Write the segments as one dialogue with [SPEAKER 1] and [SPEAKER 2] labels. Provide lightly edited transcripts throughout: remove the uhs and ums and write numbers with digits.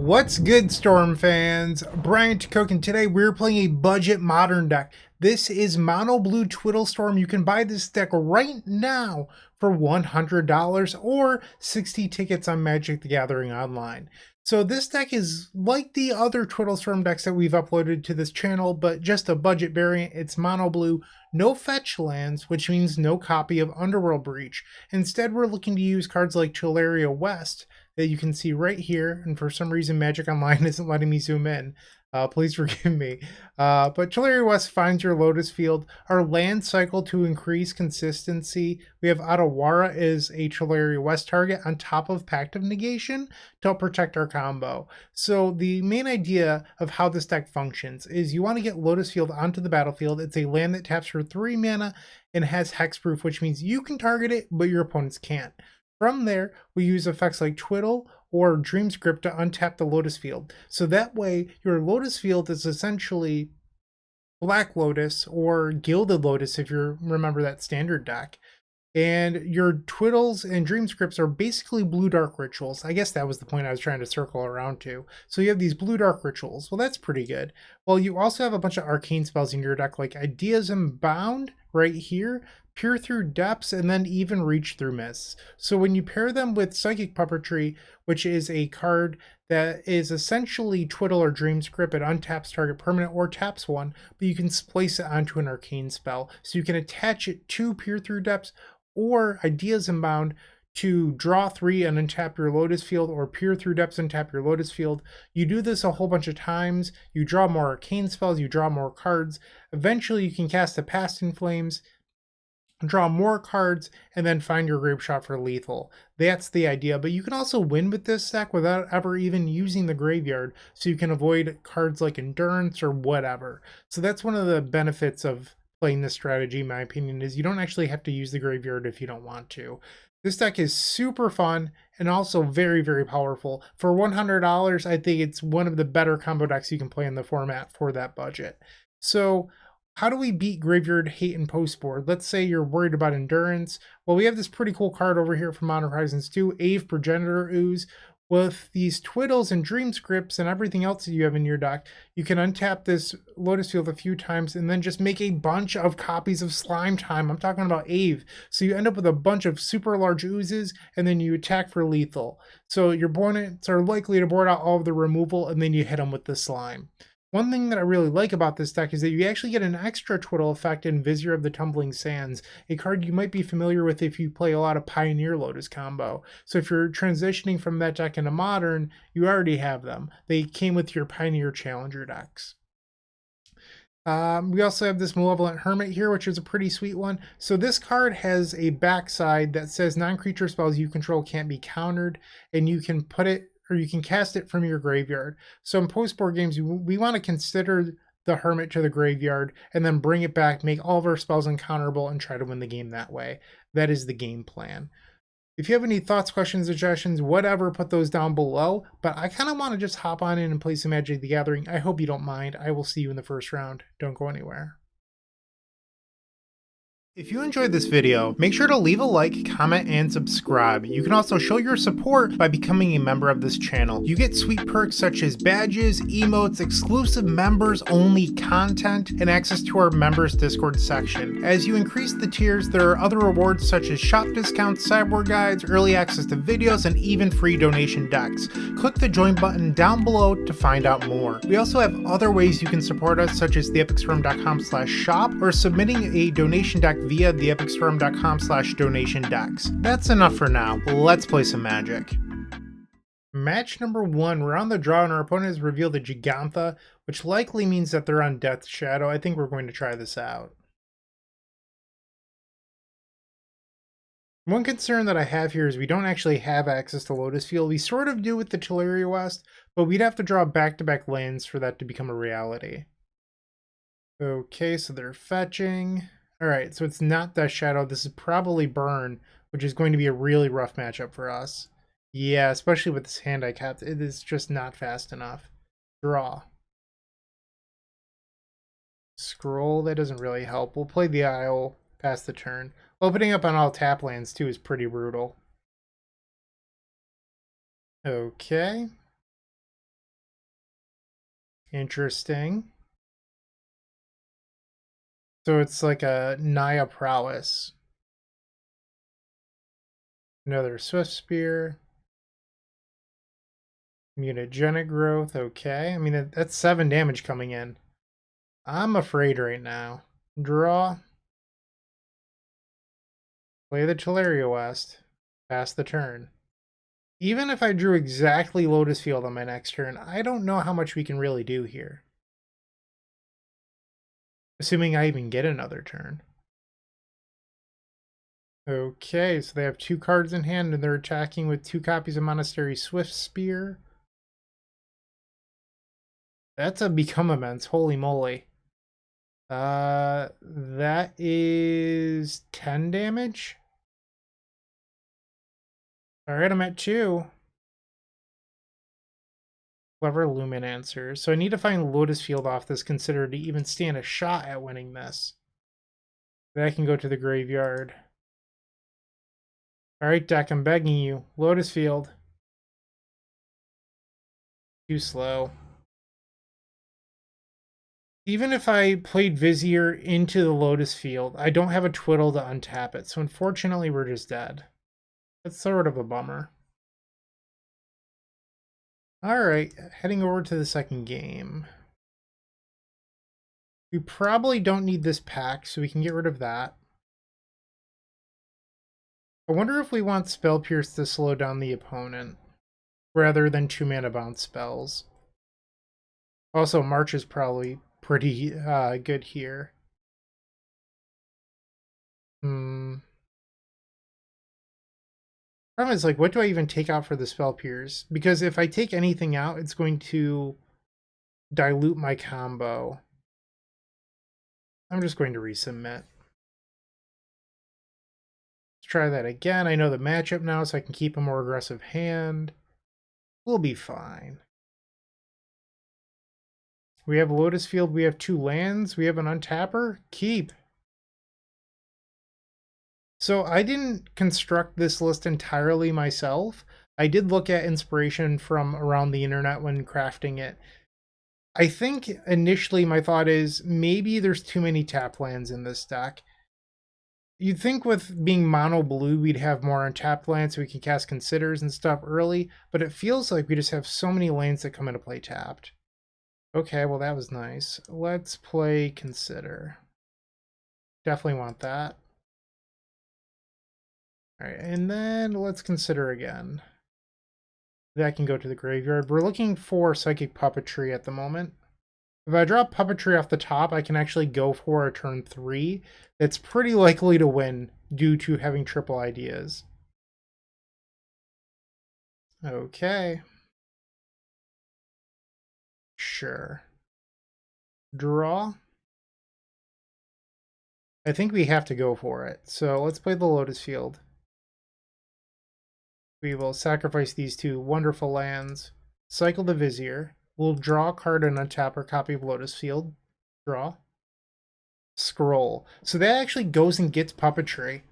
[SPEAKER 1] What's good, Storm fans? Bryant Cook, and today we're playing a budget modern deck. This is Mono Blue Twiddle Storm. You can buy this deck right now for $100 or 60 tickets on Magic the Gathering Online. So this deck is like the other Twiddle Storm decks that we've uploaded to this channel, but just a budget variant. It's Mono Blue, no fetch lands, which means no copy of Underworld Breach. Instead, we're looking to use cards like Chileria West, that you can see right here, and for some reason Magic Online isn't letting me zoom in. Please forgive me. But Chileria West finds your Lotus Field. Our land cycle to increase consistency. We have Otawara is a Chileria West target on top of Pact of Negation to help protect our combo. So the main idea of how this deck functions is you want to get Lotus Field onto the battlefield. It's a land that taps for 3 mana and has hexproof, which means you can target it, but your opponents can't. From there, we use effects like Twiddle or Dreamscript to untap the Lotus Field. So that way, your Lotus Field is essentially Black Lotus or Gilded Lotus, if you remember that standard deck. And your Twiddles and Dreamscripts are basically blue-dark rituals. I guess that was the point I was trying to circle around to. So you have these blue-dark rituals. Well, that's pretty good. Well, you also have a bunch of arcane spells in your deck, like Ideas Unbound right here, Peer Through Depths, and then even Reach Through Mists. So when you pair them with Psychic Puppetry, which is a card that is essentially Twiddle or Dreamscript, it untaps target permanent or taps one, but you can splice it onto an arcane spell. So you can attach it to Peer Through Depths or Ideas Unbound to draw 3 and untap your Lotus Field, or Peer Through Depths and tap your Lotus Field. You do this a whole bunch of times. You draw more arcane spells, you draw more cards. Eventually you can cast the Past in Flames, draw more cards, and then find your Grapeshot for lethal. That's the idea, but you can also win with this deck without ever even using the graveyard, so you can avoid cards like Endurance or whatever. So that's one of the benefits of playing this strategy, in my opinion, is you don't actually have to use the graveyard if you don't want to. This deck is super fun and also very, very powerful. For $100, I think it's one of the better combo decks you can play in the format for that budget. So how do we beat Graveyard Hate and Postboard? Let's say you're worried about Endurance. Well, we have this pretty cool card over here from Modern Horizons 2, Ave Progenitor Ooze. With these Twiddles and Dreamscripts and everything else that you have in your deck, you can untap this Lotus Field a few times and then just make a bunch of copies of Slime Time. I'm talking about Ave. So you end up with a bunch of super large oozes, and then you attack for lethal. So your opponents are likely to board out all of the removal, and then you hit them with the slime. One thing that I really like about this deck is that you actually get an extra Twiddle effect in Vizier of the Tumbling Sands, a card you might be familiar with if you play a lot of Pioneer Lotus combo. So if you're transitioning from that deck into Modern, you already have them. They came with your Pioneer Challenger decks. We also have this Malevolent Hermit here, which is a pretty sweet one. So this card has a backside that says non-creature spells you control can't be countered, and you can put it, or you can cast it from your graveyard. So in post-board games, we want to consider the Hermit to the graveyard and then bring it back, make all of our spells uncounterable, and try to win the game that way. That is the game plan. If you have any thoughts, questions, suggestions, whatever, put those down below. But I kind of want to just hop on in and play some Magic the Gathering. I hope you don't mind. I will see you in the first round. Don't go anywhere. If you enjoyed this video, make sure to leave a like, comment, and subscribe. You can also show your support by becoming a member of this channel. You get sweet perks such as badges, emotes, exclusive members-only content, and access to our members Discord section. As you increase the tiers, there are other rewards such as shop discounts, sideboard guides, early access to videos, and even free donation decks. Click the join button down below to find out more. We also have other ways you can support us, such as theepicstorm.com/shop or submitting a donation deck via theepicstorm.com/donation decks. That's enough for now. Let's play some Magic. Match number 1, we're on the draw and our opponent has revealed a Gigantha, which likely means that they're on Death Shadow. I think we're going to try this out. One concern that I have here is we don't actually have access to Lotus Field. We sort of do with the Chileria West, but we'd have to draw back-to-back lands for that to become a reality. Okay, so they're fetching. Alright, so it's not Death Shadow. This is probably Burn, which is going to be a really rough matchup for us. Yeah, especially with this hand I kept. It is just not fast enough. Draw. Scroll, that doesn't really help. We'll play the Isle, pass the turn. Opening up on all tap lands, too, is pretty brutal. Okay. Interesting. So it's like a Naya prowess. Another Swift Spear. Mutagenic growth, okay. I mean, that's 7 damage coming in. I'm afraid right now. Draw. Play the Teleria West. Pass the turn. Even if I drew exactly Lotus Field on my next turn, I don't know how much we can really do here. Assuming I even get another turn. Okay, so they have 2 cards in hand and they're attacking with 2 copies of Monastery Swift Spear. That's a Become Immense, holy moly. That is 10 damage. Alright, I'm at 2. Clever Luminancer. So I need to find Lotus Field off this considered to even stand a shot at winning this. Then I can go to the graveyard. Alright, deck, I'm begging you. Lotus Field. Too slow. Even if I played Vizier into the Lotus Field, I don't have a Twiddle to untap it, so unfortunately we're just dead. That's sort of a bummer. Alright, heading over to the second game. We probably don't need this pack, so we can get rid of that. I wonder if we want Spell Pierce to slow down the opponent, rather than 2-mana bounce spells. Also, March is probably pretty good here. Problem is, like, what do I even take out for the Spell Pierce? Because if I take anything out, it's going to dilute my combo. I'm just going to resubmit. Let's try that again. I know the matchup now, so I can keep a more aggressive hand. We'll be fine. We have Lotus Field, we have 2 lands, we have an untapper. Keep. So I didn't construct this list entirely myself. I did look at inspiration from around the internet when crafting it. I think initially my thought is maybe there's too many tap lands in this deck. You'd think with being mono blue we'd have more untapped lands so we can cast Considers and stuff early, but it feels like we just have so many lands that come into play tapped. Okay, well that was nice. Let's play Consider. Definitely want that. Alright, and then let's Consider again. That can go to the graveyard. We're looking for Psychic Puppetry at the moment. If I draw Puppetry off the top, I can actually go for a turn 3. That's pretty likely to win due to having triple ideas. Okay. Sure. Draw. I think we have to go for it. So let's play the Lotus Field. We will sacrifice these 2 wonderful lands. Cycle the Vizier. We'll draw a card and untap our copy of Lotus Field. Draw. Scroll. So that actually goes and gets Puppetry.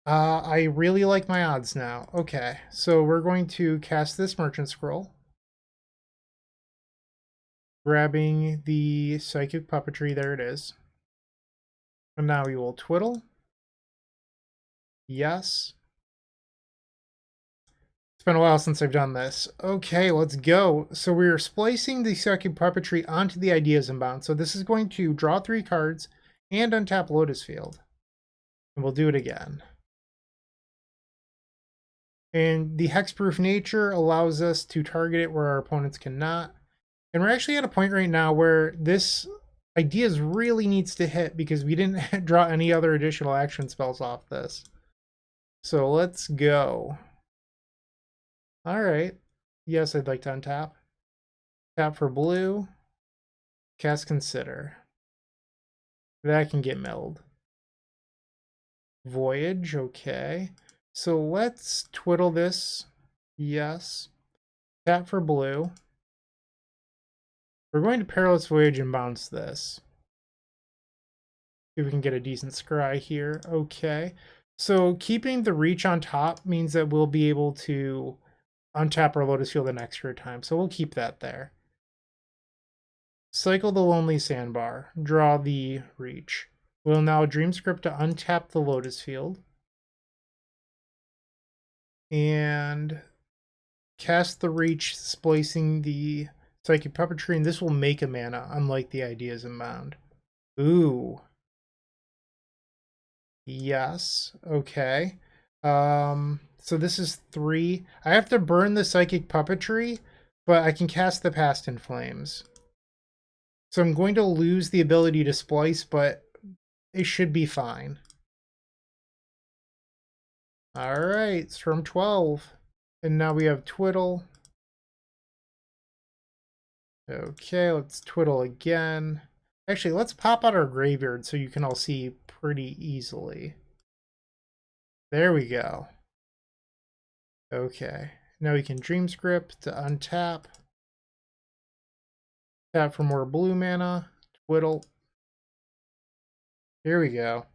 [SPEAKER 1] I really like my odds now. Okay, so we're going to cast this Merchant Scroll. Grabbing the Psychic Puppetry, there it is. And now we will Twiddle. Yes. It's been a while since I've done this. Okay, let's go. So we're splicing the Psychic Puppetry onto the Ideas Unbound. So this is going to draw 3 cards and untap Lotus Field. And we'll do it again. And the hexproof nature allows us to target it where our opponents cannot. And we're actually at a point right now where this Ideas really needs to hit because we didn't draw any other additional action spells off this. So let's go. Alright. Yes, I'd like to untap. Tap for blue. Cast Consider. That can get milled. Voyage, okay. So let's twiddle this. Yes. Tap for blue. We're going to Perilous Voyage and bounce this. See if we can get a decent scry here. Okay. So keeping the reach on top means that we'll be able to untap our Lotus Field an extra time. So we'll keep that there. Cycle the Lonely Sandbar. Draw the Reach. We'll now Dreamscript to untap the Lotus Field. And cast the Reach, splicing the Psychic Puppetry, and this will make a mana, unlike the Ideas Unbound. Ooh. Yes. Okay. So this is 3. I have to burn the Psychic Puppetry, but I can cast the Past in Flames. So I'm going to lose the ability to splice, but it should be fine. Alright, Storm 12. And now we have Twiddle. Okay, let's Twiddle again. Actually, let's pop out our graveyard so you can all see pretty easily. There we go. Okay, now we can Dreamscript to untap. Tap for more blue mana. Twiddle. Here we go.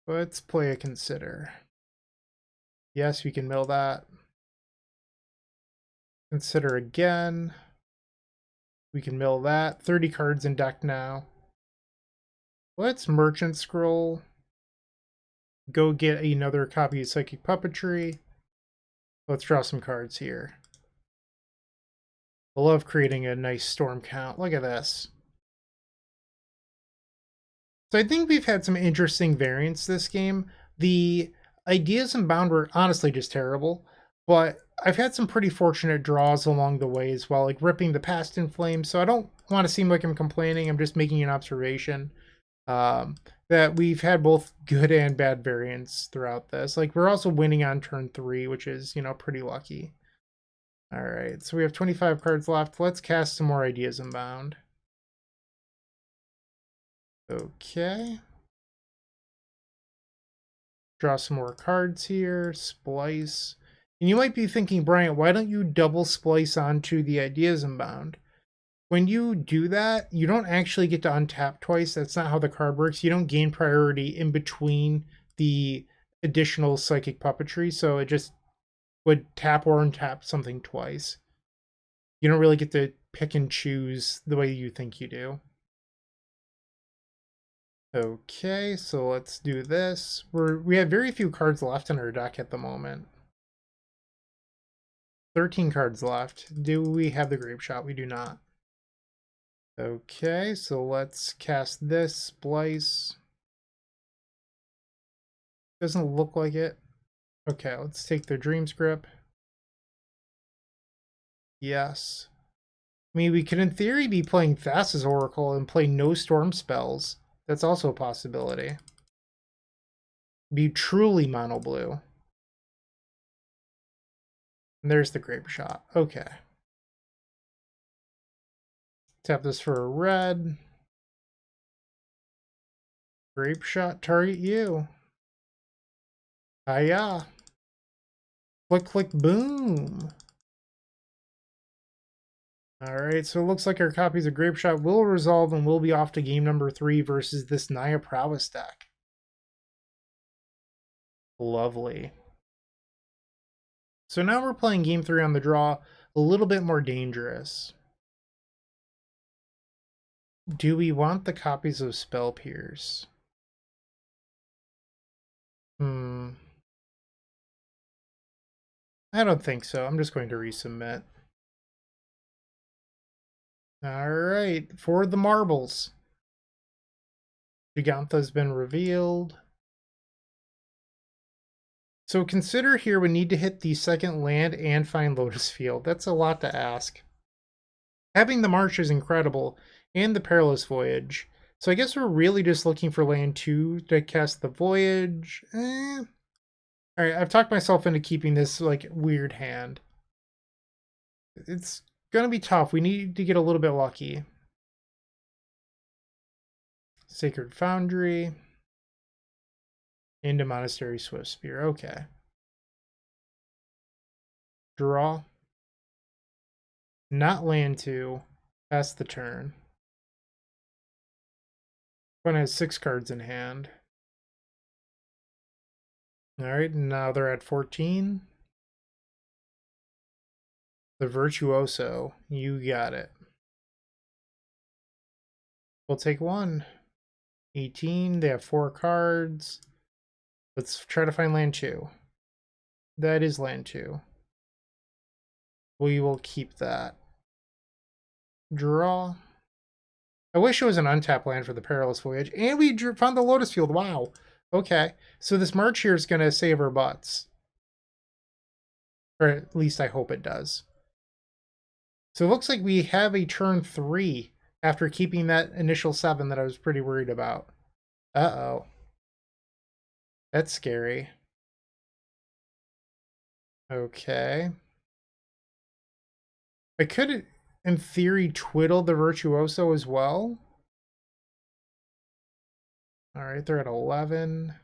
[SPEAKER 1] Let's play a Consider. Yes, we can mill that. Consider again. We can mill that. 30 cards in deck now. Let's Merchant Scroll. Go get another copy of Psychic Puppetry. Let's draw some cards here. I love creating a nice storm count. Look at this. So I think we've had some interesting variants this game. The Ideas Unbound were honestly just terrible, but I've had some pretty fortunate draws along the way as well, like ripping the Past in Flames. So I don't want to seem like I'm complaining. I'm just making an observation that we've had both good and bad variants throughout this. Like we're also winning on turn 3, which is, you know, pretty lucky. All right, so we have 25 cards left. Let's cast some more Ideas Unbound. Okay. Draw some more cards here. Splice. And you might be thinking, Bryant, why don't you double splice onto the Ideas Unbound? When you do that, you don't actually get to untap twice. That's not how the card works. You don't gain priority in between the additional Psychic Puppetry, so it just would tap or untap something twice. You don't really get to pick and choose the way you think you do. Okay, so let's do this. We have very few cards left in our deck at the moment. 13 cards left. Do we have the Grapeshot? We do not. Okay, so let's cast this. Splice. Doesn't look like it. Okay, let's take the Dreamscript. Yes. I mean, we could in theory be playing Thassa's Oracle and play no storm spells. That's also a possibility. Be truly mono blue. And there's the Grapeshot. Okay. Tap this for a red. Grapeshot, target you. Hiya. Click, click, boom. Alright, so it looks like our copies of Grapeshot will resolve and we'll be off to game number 3 versus this Naya Prowess deck. Lovely. So now we're playing game 3 on the draw, a little bit more dangerous. Do we want the copies of Spell Pierce? I don't think so. I'm just going to resubmit. Alright, for the marbles. Gigantha's been revealed. So Consider here would need to hit the second land and find Lotus Field. That's a lot to ask. Having the March is incredible, and the Perilous Voyage. So I guess we're really just looking for land 2 to cast the Voyage. Alright, I've talked myself into keeping this like weird hand. It's gonna be tough. We need to get a little bit lucky. Sacred Foundry. Into Monastery Swift Spear. Okay. Draw. Not land 2. Pass the turn. One has 6 cards in hand. Alright, now they're at 14. The Virtuoso. You got it. We'll take one. 18. They have 4 cards. Let's try to find land 2. That is land 2. We will keep that. Draw. I wish it was an untap land for the Perilous Voyage. And we found the Lotus Field. Wow. Okay. So this March here is going to save our butts. Or at least I hope it does. So it looks like we have a turn 3 after keeping that initial 7 that I was pretty worried about. Uh-oh. That's scary. Okay. I could, in theory, twiddle the Virtuoso as well. Alright, they're at 11.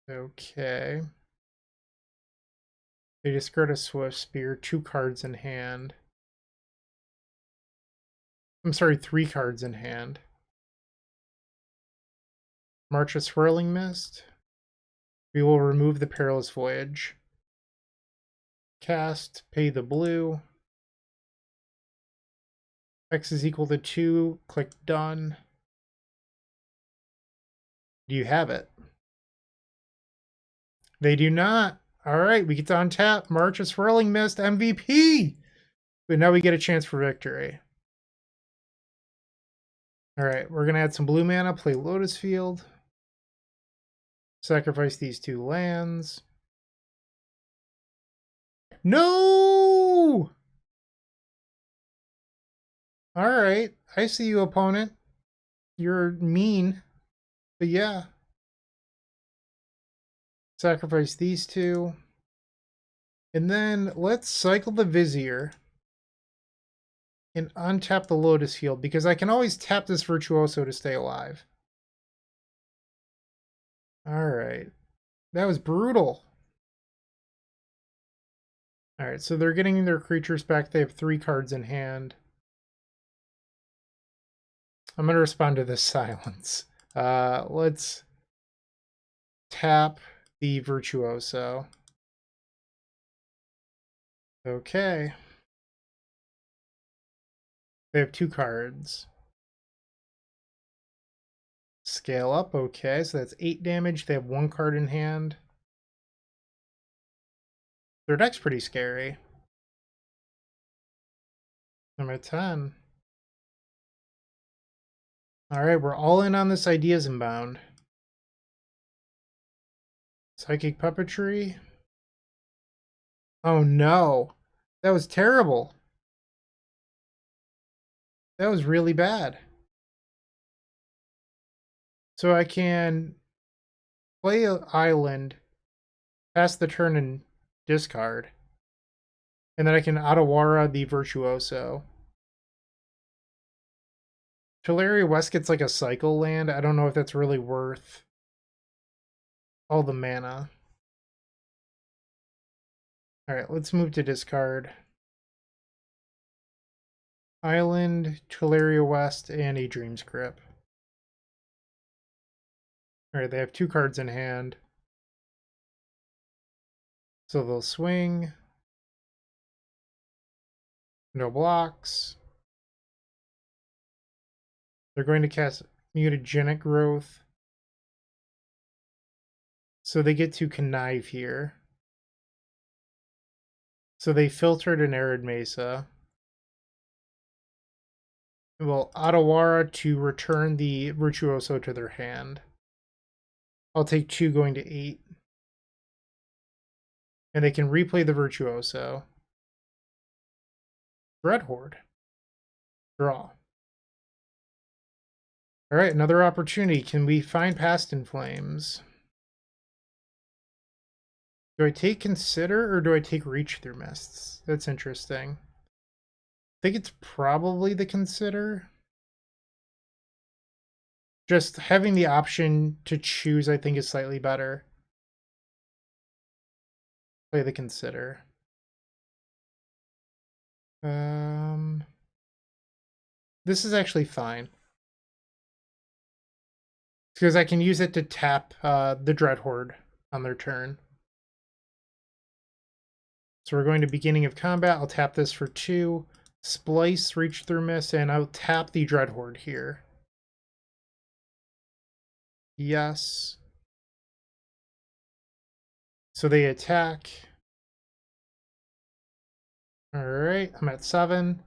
[SPEAKER 1] Okay. They discard a Swift Spear, 2 cards in hand. I'm sorry, 3 cards in hand. March a Swirling Mist. We will remove the Perilous Voyage. Cast, pay the blue. X is equal to 2. Click Done. Do you have it? They do not. Alright, we get to untap. March a Swirling Mist, MVP! But now we get a chance for victory. Alright, we're going to add some blue mana, play Lotus Field. Sacrifice these 2 lands. No! Alright, I see you, opponent. You're mean. But yeah. Sacrifice these 2. And then let's cycle the Vizier. And untap the Lotus Field, because I can always tap this Virtuoso to stay alive. Alright. That was brutal. Alright, so they're getting their creatures back. They have 3 cards in hand. I'm going to respond to this silence. Let's tap the Virtuoso. Okay. They have 2 cards. Scale up, okay, so that's 8 damage. They have 1 card in hand. Their deck's pretty scary. I'm at 10. Alright, we're all in on this Ideas Unbound. Psychic Puppetry. Oh no. That was terrible. That was really bad. So I can play an island, pass the turn and discard. And then I can Otawara the Virtuoso. Teleria West gets like a cycle land. I don't know if that's really worth all the mana. Alright, let's move to discard. Island, Teleria West, and a Dream's Grip. Alright, they have 2 cards in hand. So they'll swing. No blocks. They're going to cast Mutagenic Growth. So they get to connive here. So they filtered an Arid Mesa. Well, Otawara to return the Virtuoso to their hand. I'll take 2 going to 8. And they can replay the Virtuoso. Dreadhorde. Draw. Alright, another opportunity. Can we find Past in Flames? Do I take Consider or do I take Reach Through Mists? That's interesting. I think it's probably the Consider. Just having the option to choose, I think, is slightly better. Play the Consider. This is actually fine. Because I can use it to tap the Dreadhorde on their turn. So we're going to beginning of combat. I'll tap this for 2. Splice, reach through miss, and I'll tap the Dreadhorde here. Yes. So they attack. Alright, I'm at 7.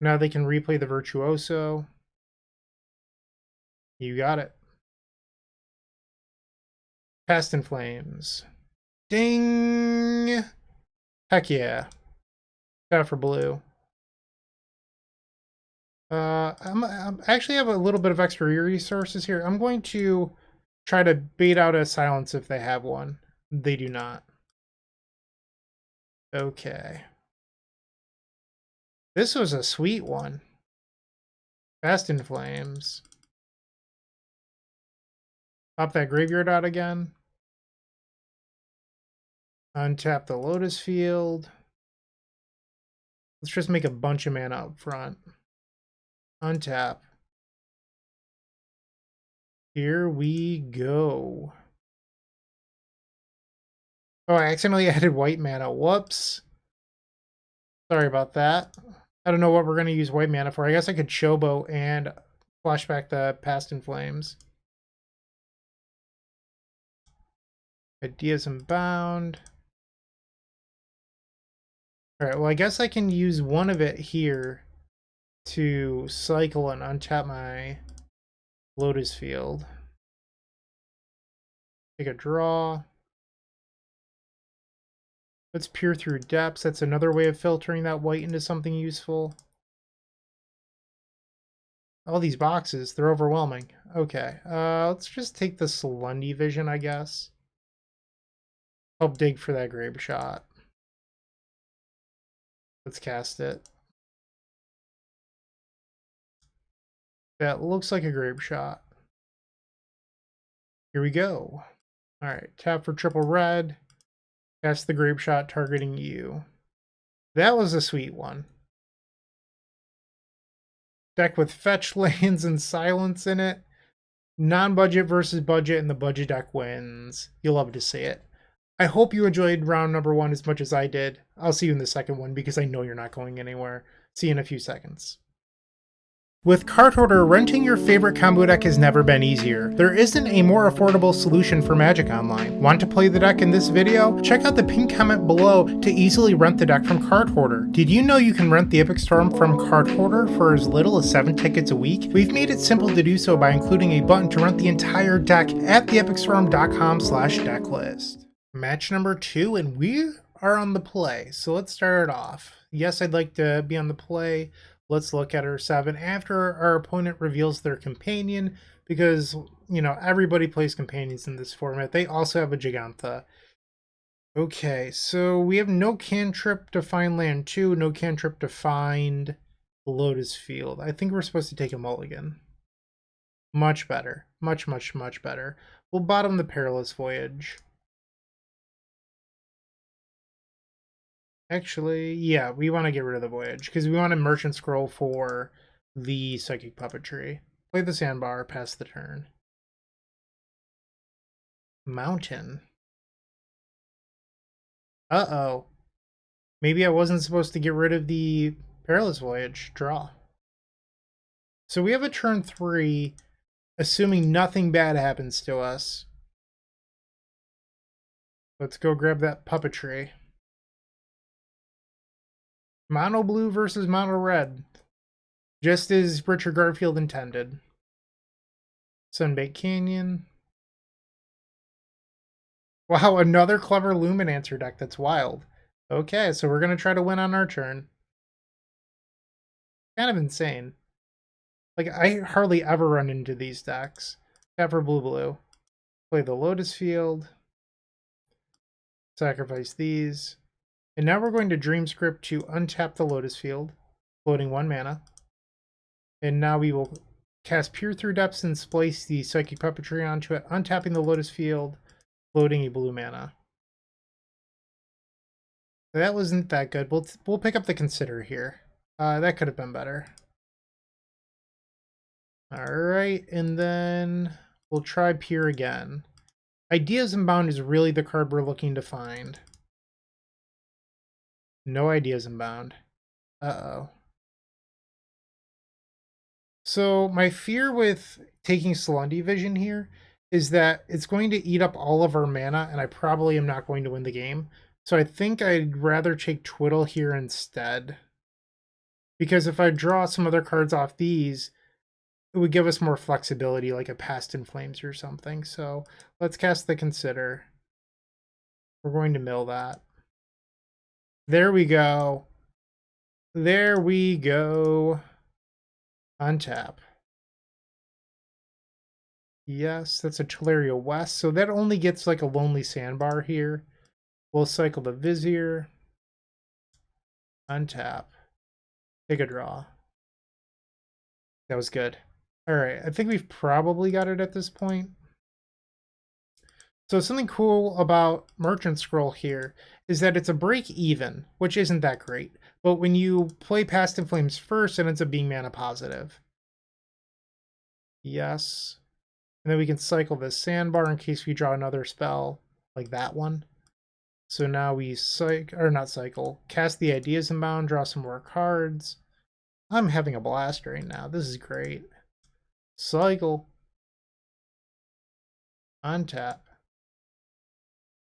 [SPEAKER 1] Now they can replay the Virtuoso. You got it. Past in Flames. Ding! Heck yeah. Got for blue. I actually have a little bit of extra resources here. I'm going to try to bait out a silence if they have one. They do not. Okay. This was a sweet one. Fast in Flames. Pop that graveyard out again. Untap the Lotus Field. Let's just make a bunch of mana up front. Untap. Here we go. Oh, I accidentally added white mana. Whoops. Sorry about that. I don't know what we're going to use white mana for. I guess I could showboat and flashback the Past in Flames. Ideas Unbound. Alright, well I guess I can use one of it here to cycle and untap my Lotus Field. Take a draw. Let's peer through depths. That's another way of filtering that white into something useful. All these boxes, they're overwhelming. Okay, let's just take the Lundy Vision, I guess. Help dig for that Grapeshot. Let's cast it. That looks like a Grapeshot. Here we go. Alright, tap for triple red. Cast the Grapeshot targeting you. That was a sweet one. Deck with fetch lands and silence in it. Non-budget versus budget, and the budget deck wins. You'll love to see it. I hope you enjoyed round number 1 as much as I did. I'll see you in the second one because I know you're not going anywhere. See you in a few seconds. With Card Hoarder, renting your favorite combo deck has never been easier. There isn't a more affordable solution for Magic Online. Want to play the deck in this video? Check out the pinned comment below to easily rent the deck from Card Hoarder. Did you know you can rent the Epic Storm from Card Hoarder for as little as 7 tickets a week? We've made it simple to do so by including a button to rent the entire deck at theepicstorm.com/decklist. Match number 2, and we are on the play. So let's start it off. Yes, I'd like to be on the play. Let's look at our 7 after our opponent reveals their companion, because, you know, everybody plays companions in this format. They also have a Gigantha. Okay, so we have no cantrip to find land 2, no cantrip to find Lotus Field. I think we're supposed to take a mulligan. Much better. Much, much, much better. We'll bottom the Perilous Voyage. Actually, yeah, we want to get rid of the Voyage, because we want a Merchant Scroll for the Psychic Puppetry. Play the Sandbar, pass the turn. Mountain. Uh-oh. Maybe I wasn't supposed to get rid of the Perilous Voyage. Draw. So we have a turn 3, assuming nothing bad happens to us. Let's go grab that Puppetry. Mono blue versus mono red. Just as Richard Garfield intended. Sunbaked Canyon. Wow, another clever Luminancer deck. That's wild. Okay, so we're going to try to win on our turn. Kind of insane. Like, I hardly ever run into these decks. Tap for blue. Play the Lotus Field. Sacrifice these. And now we're going to Dreamscript to untap the Lotus Field, floating 1 mana. And now we will cast Peer Through Depths and splice the Psychic Puppetry onto it, untapping the Lotus Field, floating a blue mana. That wasn't that good. We'll pick up the Consider here. That could have been better. Alright, and then we'll try Peer again. Ideas Unbound is really the card we're looking to find. No Ideas Unbound. Uh-oh. So my fear with taking Salundi Vision here is that it's going to eat up all of our mana, and I probably am not going to win the game. So I think I'd rather take Twiddle here instead. Because if I draw some other cards off these, it would give us more flexibility, like a Past in Flames or something. So let's cast the Consider. We're going to mill that. There we go. There we go. Untap. Yes, that's a Teleria West. So that only gets like a Lonely Sandbar here. We'll cycle the Vizier. Untap. Take a draw. That was good. Alright, I think we've probably got it at this point. So something cool about Merchant Scroll here is that it's a break even, which isn't that great. But when you play Past in Flames first, it ends up being mana positive. Yes. And then we can cycle this Sandbar in case we draw another spell, like that one. So now we cast the Ideas Unbound, draw some more cards. I'm having a blast right now. This is great. Cycle. Untap.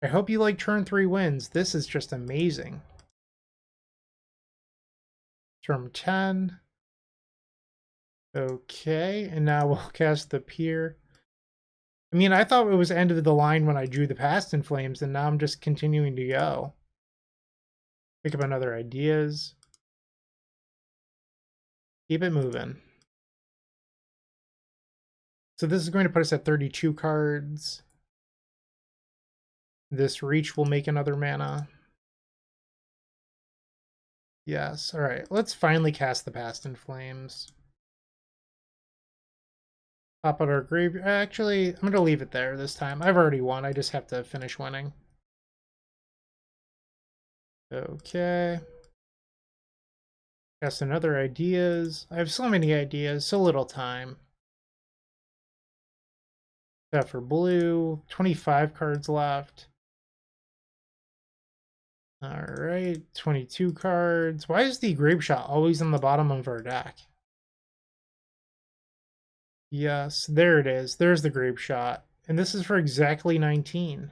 [SPEAKER 1] I hope you like turn 3 wins. This is just amazing. Turn 10. Okay, and now we'll cast the Pier. I mean, I thought it was end of the line when I drew the Past in Flames, and now I'm just continuing to go. Pick up another Ideas. Keep it moving. So this is going to put us at 32 cards. This Reach will make another mana. Yes, alright. Let's finally cast the Past in Flames. Pop out our grave. Actually, I'm going to leave it there this time. I've already won. I just have to finish winning. Okay. Cast another Ideas. I have so many ideas, so little time. That for blue. 25 cards left. Alright, 22 cards. Why is the Grapeshot always on the bottom of our deck? Yes, there it is. There's the Grapeshot. And this is for exactly 19.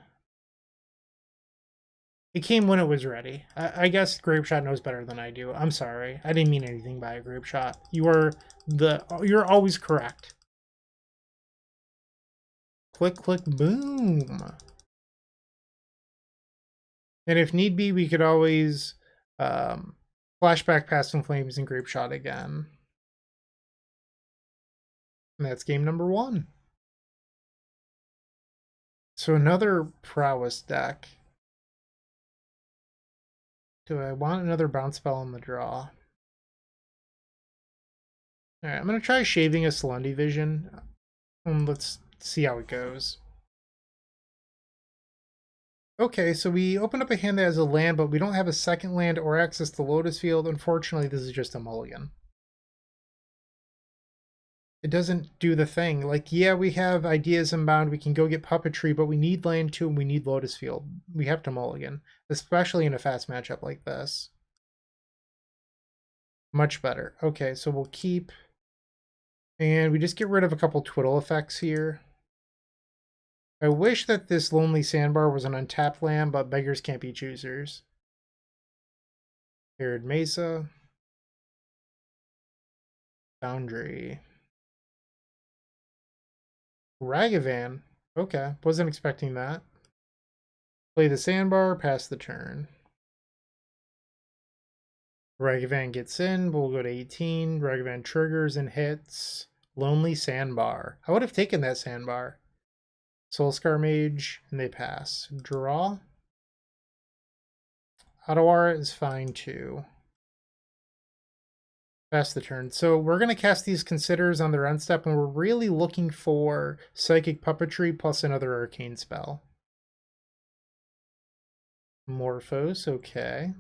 [SPEAKER 1] It came when it was ready. I guess Grapeshot knows better than I do. I'm sorry. I didn't mean anything by a Grapeshot. You're always correct. Click, click, boom. And if need be, we could always flashback Past in Flames and Grapeshot again. And that's game number 1. So another Prowess deck. Do I want another bounce spell on the draw? Alright, I'm going to try shaving a Salundi Vision. Let's see how it goes. Okay, so we opened up a hand that has a land, but we don't have a second land or access to Lotus Field. Unfortunately, this is just a mulligan. It doesn't do the thing. Like, yeah, we have Ideas Unbound, we can go get Puppetry, but we need land too, and we need Lotus Field. We have to mulligan, especially in a fast matchup like this. Much better. Okay, so we'll keep... And we just get rid of a couple Twiddle effects here. I wish that this Lonely Sandbar was an untapped land, but beggars can't be choosers. Arid Mesa. Foundry. Ragavan. Okay, wasn't expecting that. Play the Sandbar, pass the turn. Ragavan gets in, we'll go to 18. Ragavan triggers and hits. Lonely Sandbar. I would have taken that Sandbar. Soulscar Mage, and they pass. Draw. Otawara is fine too. Pass the turn. So we're going to cast these Considers on their end step, and we're really looking for Psychic Puppetry plus another Arcane spell. Morphos, okay.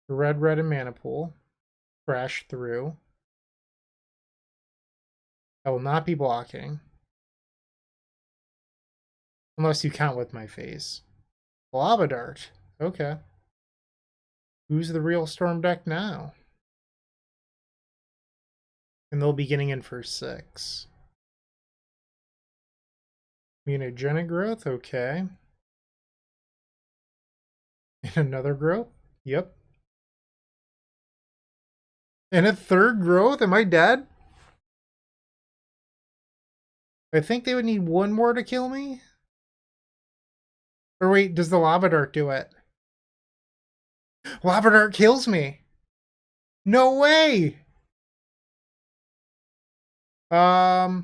[SPEAKER 1] Red, and Mana Pool. Crash through. I will not be blocking. Unless you count with my face. Lava Dart. Okay. Who's the real Storm deck now? And they'll be getting in for 6. Mutagenic growth, okay. And another growth? Yep. And a third growth? Am I dead? I think they would need one more to kill me. Or wait, does the Lava Dart do it? Lava Dart kills me. No way! I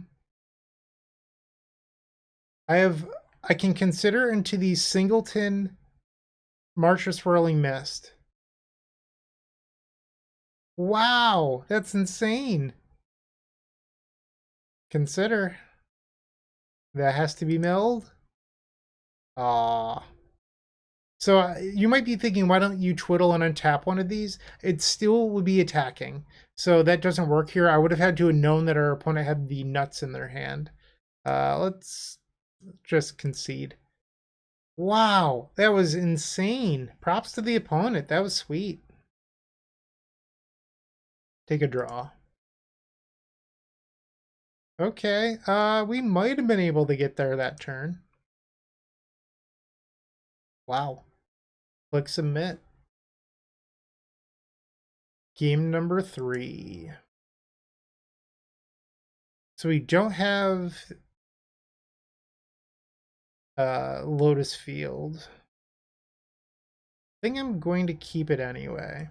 [SPEAKER 1] can consider into the Singleton March of Swirling Mist. Wow, that's insane. Consider. That has to be milled. Ah. So you might be thinking, why don't you twiddle and untap one of these? It still would be attacking. So that doesn't work here. I would have had to have known that our opponent had the nuts in their hand. Let's just concede. Wow, that was insane. Props to the opponent. That was sweet. Take a draw. Okay, we might have been able to get there that turn. Wow. Click submit. Game number 3. So we don't have Lotus Field. I think I'm going to keep it anyway.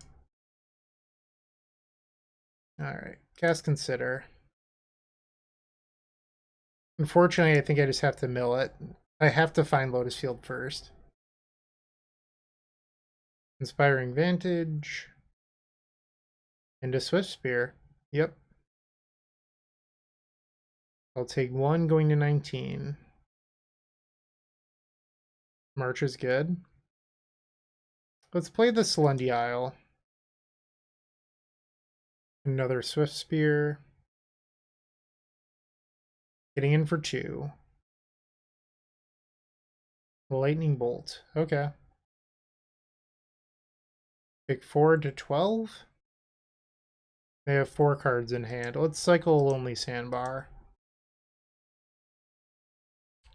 [SPEAKER 1] Alright, cast Consider. Unfortunately, I think I just have to mill it. I have to find Lotus Field first. Inspiring Vantage. And a Swift Spear. Yep. I'll take 1 going to 19. March is good. Let's play the Celestial. Another Swift Spear. Getting in for 2. Lightning Bolt. Okay. Pick 4 to 12. They have 4 cards in hand. Let's cycle Lonely Sandbar.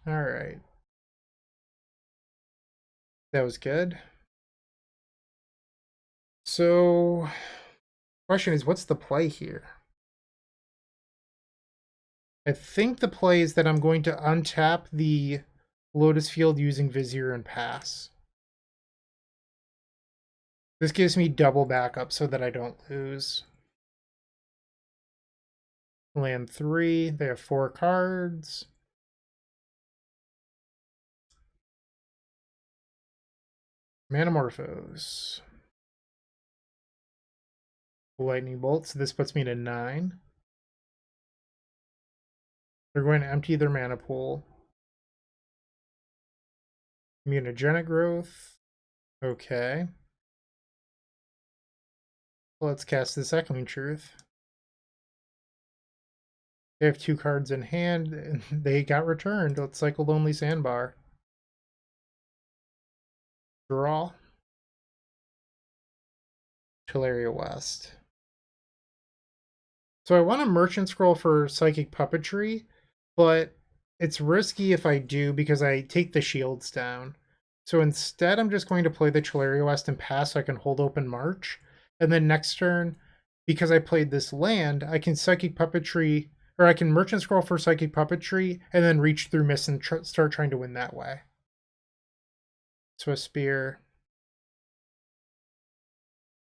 [SPEAKER 1] Alright. That was good. So, question is, what's the play here? I think the play is that I'm going to untap the Lotus Field using Vizier and pass. This gives me double backup so that I don't lose. Land 3. They have 4 cards. Manamorphose. Lightning Bolt. So this puts me to 9. They're going to empty their mana pool. Mutagenic growth. Okay. Let's cast this Echoing Truth. They have 2 cards in hand, and they got returned. Let's cycle Lonely Sandbar. Draw. Teleria West. So I want a Merchant Scroll for Psychic Puppetry, but it's risky if I do because I take the shields down. So instead, I'm just going to play the Teleria West and pass so I can hold open March. And then next turn, because I played this land, I can Psychic Puppetry, or I can Merchant Scroll for Psychic Puppetry, and then reach through Mist and start trying to win that way. So a Spear.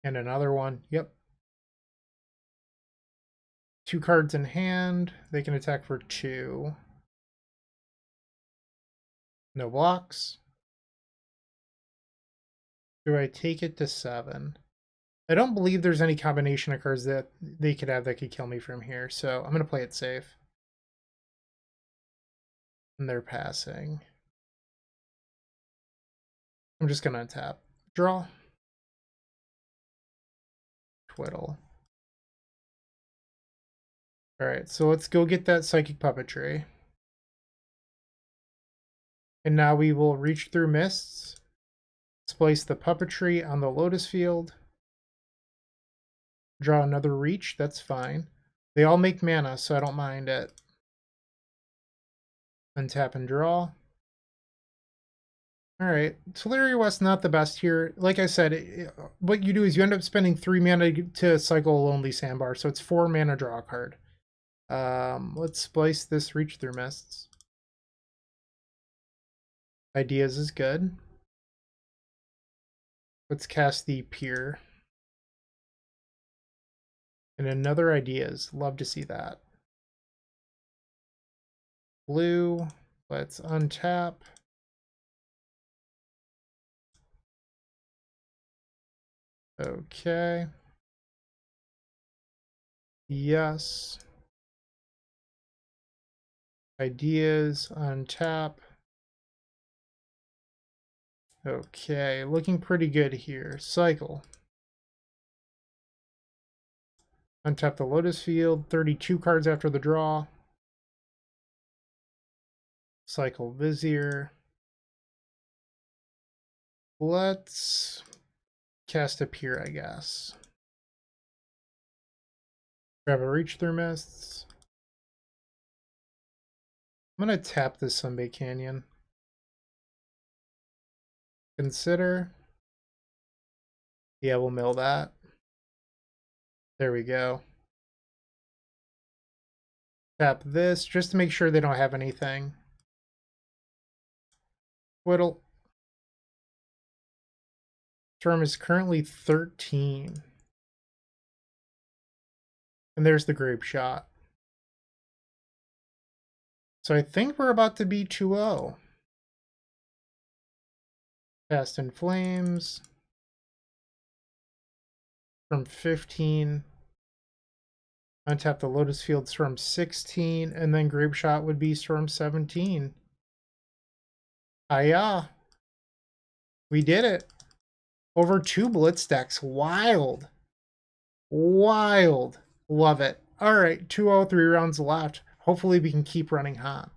[SPEAKER 1] And another one. Yep. 2 cards in hand. They can attack for 2. No blocks. Do I take it to 7? I don't believe there's any combination of cards that they could have that could kill me from here, so I'm going to play it safe. And they're passing. I'm just going to untap. Draw. Twiddle. Alright, so let's go get that Psychic Puppetry. And now we will reach through Mists, Splice the Puppetry on the Lotus Field. Draw another Reach, that's fine. They all make mana, so I don't mind it. Untap and draw. Alright, Tolaria West not the best here. Like I said, what you do is you end up spending 3 mana to cycle a Lonely Sandbar, so it's 4 mana draw a card. Let's splice this Reach Through Mists. Ideas is good. Let's cast the Pier. And another Ideas. Love to see that. Blue. Let's untap. Okay. Yes. Ideas, untap. Okay, looking pretty good here. Cycle. Untap the Lotus Field, 32 cards after the draw. Cycle Vizier. Let's cast a Pier, I guess. Grab a Reach Through Mists. I'm going to tap this Sunbay Canyon. Consider. Yeah, we'll mill that. There we go. Tap this just to make sure they don't have anything. Twiddle. Term is currently 13. And there's the Grapeshot. So I think we're about to be 2-0. Cast in Flames. From 15. Untap the Lotus Field, Storm 16. And then Grapeshot would be Storm 17. Hiya. We did it. Over 2 Blitz decks. Wild. Wild. Love it. Alright, 2-0, 3 rounds left. Hopefully we can keep running hot.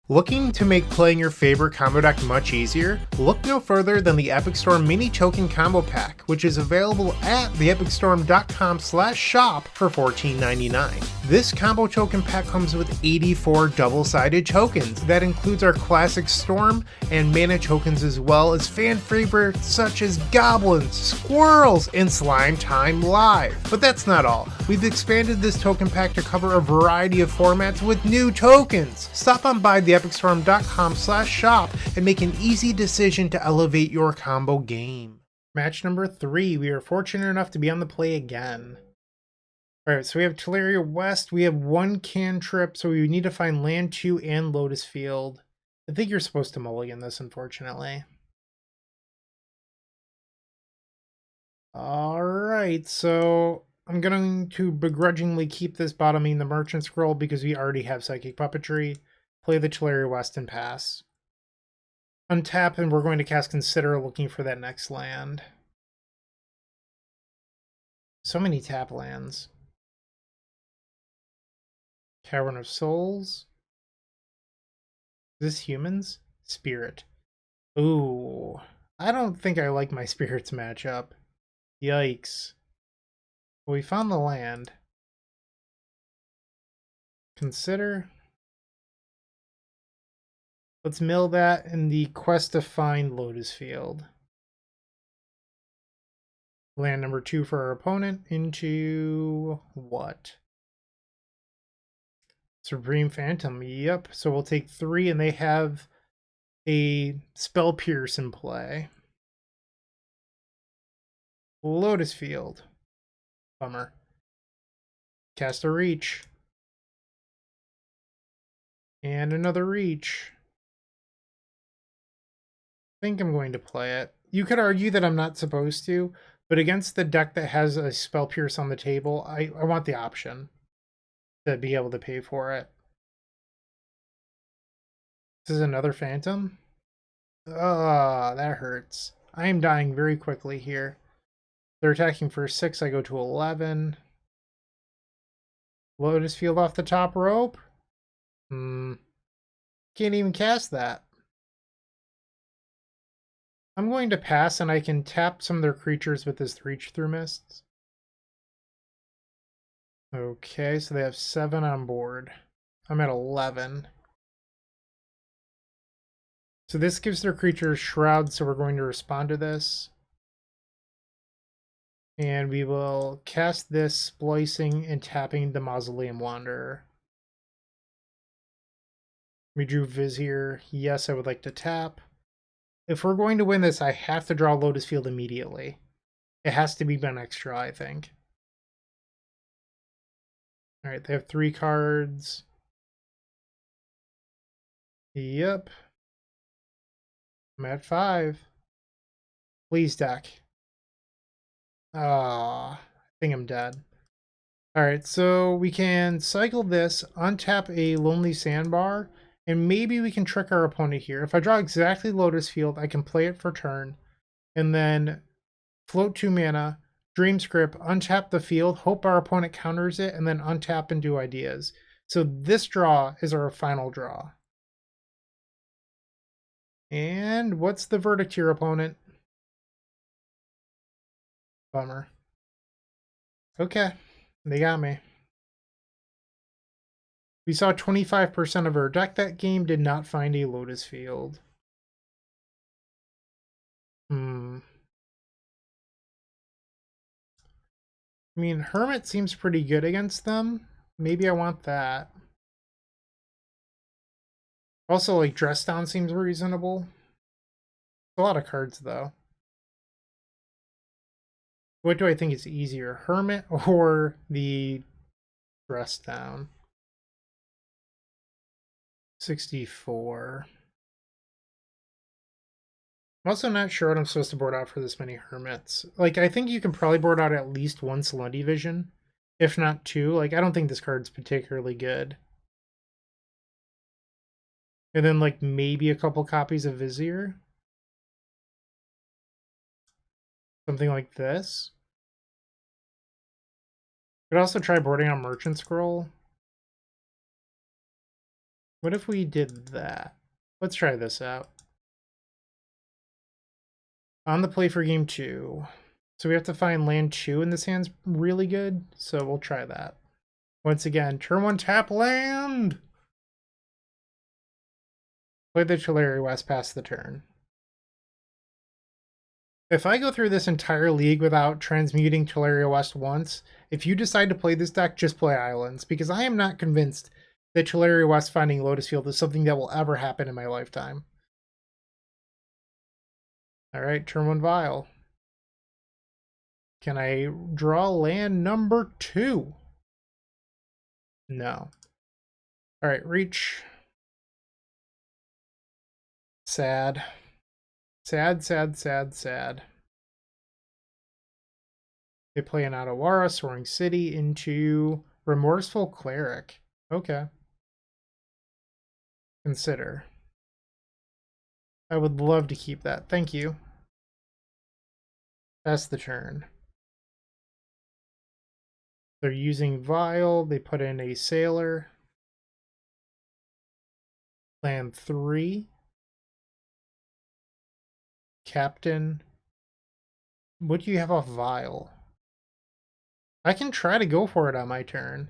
[SPEAKER 1] Looking to make playing your favorite combo deck much easier? Look no further than the Epic Storm Mini Token Combo Pack, which is available at theepicstorm.com/shop for $14.99. This combo token pack comes with 84 double-sided tokens. That includes our classic Storm and mana tokens, as well as fan favorites such as Goblins, Squirrels, and Slime Time Live. But that's not all. We've expanded this token pack to cover a variety of formats with new tokens. Stop on by theepicstorm.com/shop and make an easy decision to elevate your combo game. Match number 3. We are fortunate enough to be on the play again. Alright, so we have Tolaria West. We have 1 cantrip, so we need to find land 2 and Lotus Field. I think you're supposed to mulligan this, unfortunately. Alright, so I'm going to begrudgingly keep this bottoming the Merchant Scroll because we already have Psychic Puppetry. Play the Tolaria West and pass. Untap, and we're going to cast Consider, looking for that next land. So many tap lands. Cavern of Souls. Is this humans? Spirit. Ooh. I don't think I like my spirits matchup. Yikes. Well, we found the land. Consider. Let's mill that in the quest to find Lotus Field. Land number 2 for our opponent into what? Supreme Phantom. Yep. So we'll take 3, and they have a Spell Pierce in play. Lotus Field. Bummer. Cast a Reach. And another Reach. I think I'm going to play it. You could argue that I'm not supposed to, but against the deck that has a Spell Pierce on the table, I want the option to be able to pay for it. This is another Phantom? That hurts. I am dying very quickly here. They're attacking for 6, I go to 11. Lotus Field off the top rope? Can't even cast that. I'm going to pass, and I can tap some of their creatures with this Reach Through Mists. Okay, so they have 7 on board. I'm at 11. So this gives their creatures Shroud, so we're going to respond to this. And we will cast this, splicing and tapping the Mausoleum Wanderer. We drew Vizier. Yes, I would like to tap. If we're going to win this, I have to draw Lotus Field immediately. It has to be my next draw, I think. Alright, they have 3 cards. Yep. I'm at 5. Please, deck. I think I'm dead. Alright, so we can cycle this, untap a Lonely Sandbar, and maybe we can trick our opponent here. If I draw exactly Lotus Field, I can play it for turn, and then float 2 mana, Dream Script, untap the field, hope our opponent counters it, and then untap and do Ideas. So this draw is our final draw. And what's the verdict here, opponent? Bummer. Okay, they got me. We saw 25% of our deck that game did not find a Lotus Field. I mean, Hermit seems pretty good against them. Maybe I want that. Also, like, Dress Down seems reasonable. A lot of cards, though. What do I think is easier, Hermit or the Dress Down? 64. I'm also not sure what I'm supposed to board out for this many Hermits. Like, I think you can probably board out at least 1 Salundi Vision, if not 2. Like, I don't think this card's particularly good. And then, like, maybe a couple copies of Vizier. Something like this. Could also try boarding on Merchant Scroll. What if we did that? Let's try this out. On the play for game 2. So we have to find land 2, and this hand's really good, so we'll try that. Once again, turn 1 tap land! Play the Tulare West past the turn. If I go through this entire league without transmuting Tulare West once, if you decide to play this deck, just play Islands, because I am not convinced that Tulare West finding Lotus Field is something that will ever happen in my lifetime. Alright, turn 1 Vial. Can I draw land number 2? No. Alright, reach. Sad. Sad, sad, sad, sad. They play an Otawara, Soaring City into Remorseful Cleric. Okay. Consider. I would love to keep that. Thank you. That's the turn. They're using Vial. They put in a Sailor. Land 3. Captain. What do you have off Vial? I can try to go for it on my turn.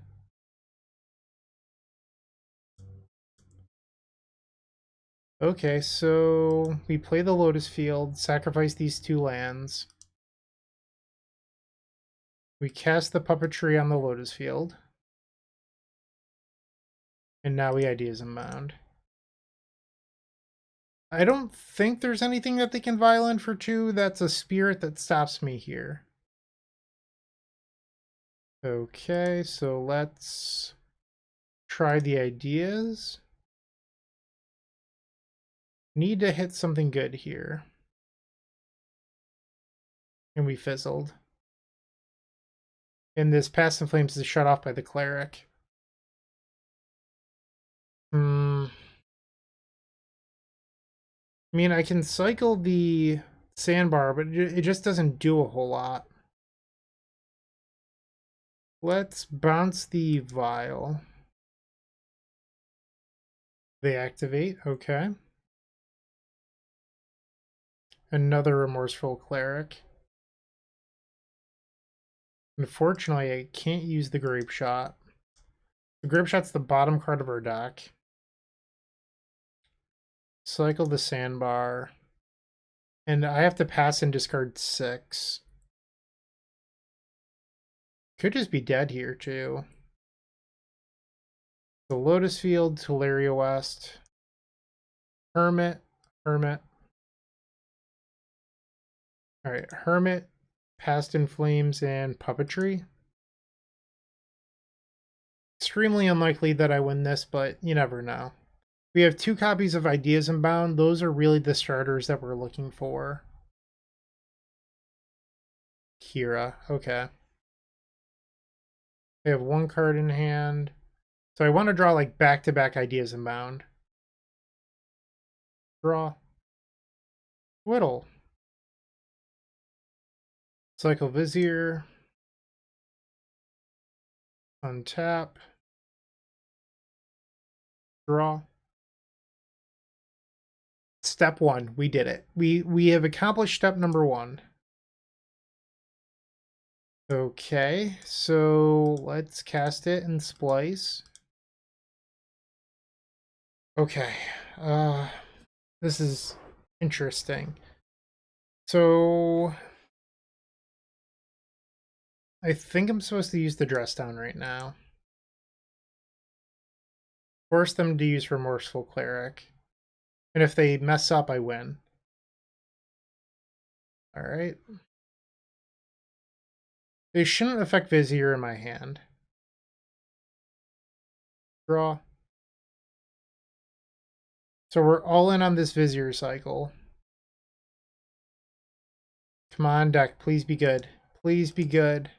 [SPEAKER 1] Okay, so we play the Lotus Field, sacrifice these 2 lands. We cast the Puppetry on the Lotus Field. And now we Ideas Unbound. I don't think there's anything that they can violent for 2. That's a spirit that stops me here. Okay, so let's try the Ideas. Need to hit something good here. And we fizzled. And this Past in Flames is shut off by the Cleric. I mean, I can cycle the Sandbar, but it just doesn't do a whole lot. Let's bounce the Vial. They activate, okay. Another Remorseful Cleric. Unfortunately, I can't use the Grapeshot. The Grapeshot's the bottom card of our deck. Cycle the Sandbar. And I have to pass and discard 6. Could just be dead here, too. The Lotus Field, Teleria West. Hermit. Alright, Hermit, Past in Flames, and Puppetry. Extremely unlikely that I win this, but you never know. We have 2 copies of Ideas Unbound. Those are really the starters that we're looking for. Kira, okay. They have 1 card in hand. So I want to draw like back-to-back Ideas Unbound. Draw. Twiddle. Cycle Vizier. Untap. Draw. Step 1, we did it. We have accomplished step number 1. Okay, so let's cast it and Splice. Okay, this is interesting. So I think I'm supposed to use the dress down right now. Force them to use Remorseful Cleric. And if they mess up, I win. Alright. They shouldn't affect Vizier in my hand. Draw. So we're all in on this Vizier cycle. Come on, deck. Please be good. Please be good.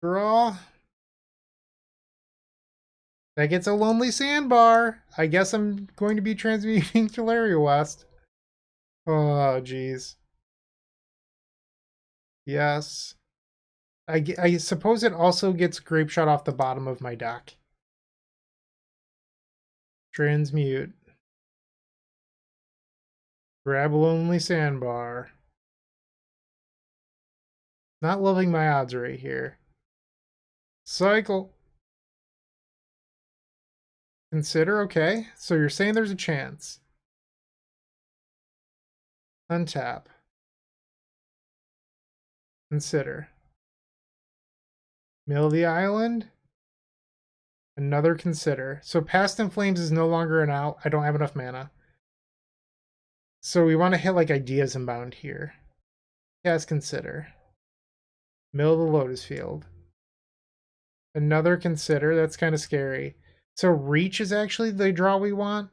[SPEAKER 1] Draw. That gets a Lonely Sandbar. I guess I'm going to be transmuting Teleria West. Oh, jeez. Yes. I suppose it also gets Grapeshot off the bottom of my deck. Transmute. Grab a Lonely Sandbar. Not loving my odds right here. Cycle. Consider, okay. So you're saying there's a chance. Untap. Consider. Mill the island. Another consider. So Past in Flames is no longer an out. I don't have enough mana. So we want to hit like Ideas Unbound here. Yes, consider. Mill the Lotus Field. Another consider. That's kind of scary. So Reach is actually the draw we want.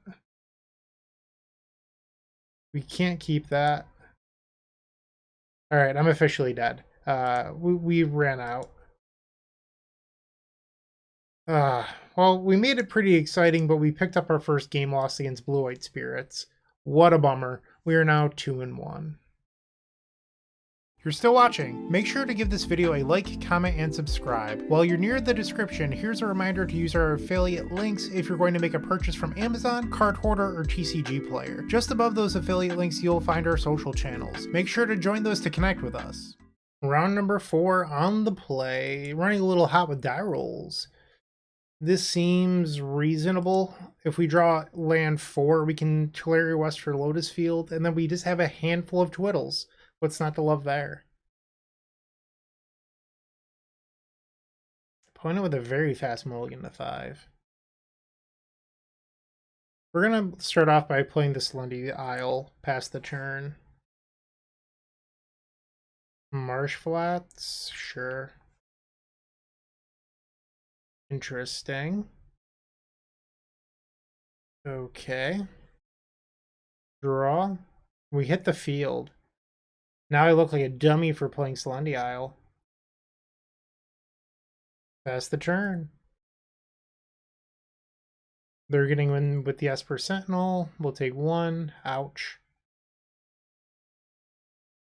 [SPEAKER 1] We can't keep that. Alright, I'm officially dead. We ran out. Well, we made it pretty exciting, but we picked up our first game loss against Blue-White Spirits. What a bummer. We are now 2-1. If you're still watching, make sure to give this video a like, comment, and subscribe. While you're near the description, here's a reminder to use our affiliate links if you're going to make a purchase from Amazon, Card Hoarder, or TCG Player. Just above those affiliate links, you'll find our social channels. Make sure to join those to connect with us. Round number 4 on the play. Running a little hot with die rolls. This seems reasonable. If we draw land 4, we can Teleria West for Lotus Field, and then we just have a handful of Twiddles. What's not to love there? Opponent with a very fast mulligan to 5. We're going to start off by playing the Lundy Isle past the turn. Marsh Flats, sure. Interesting. Okay. Draw. We hit the field. Now I look like a dummy for playing Lundy Isle. Pass the turn. They're getting in with the Esper Sentinel. We'll take 1. Ouch.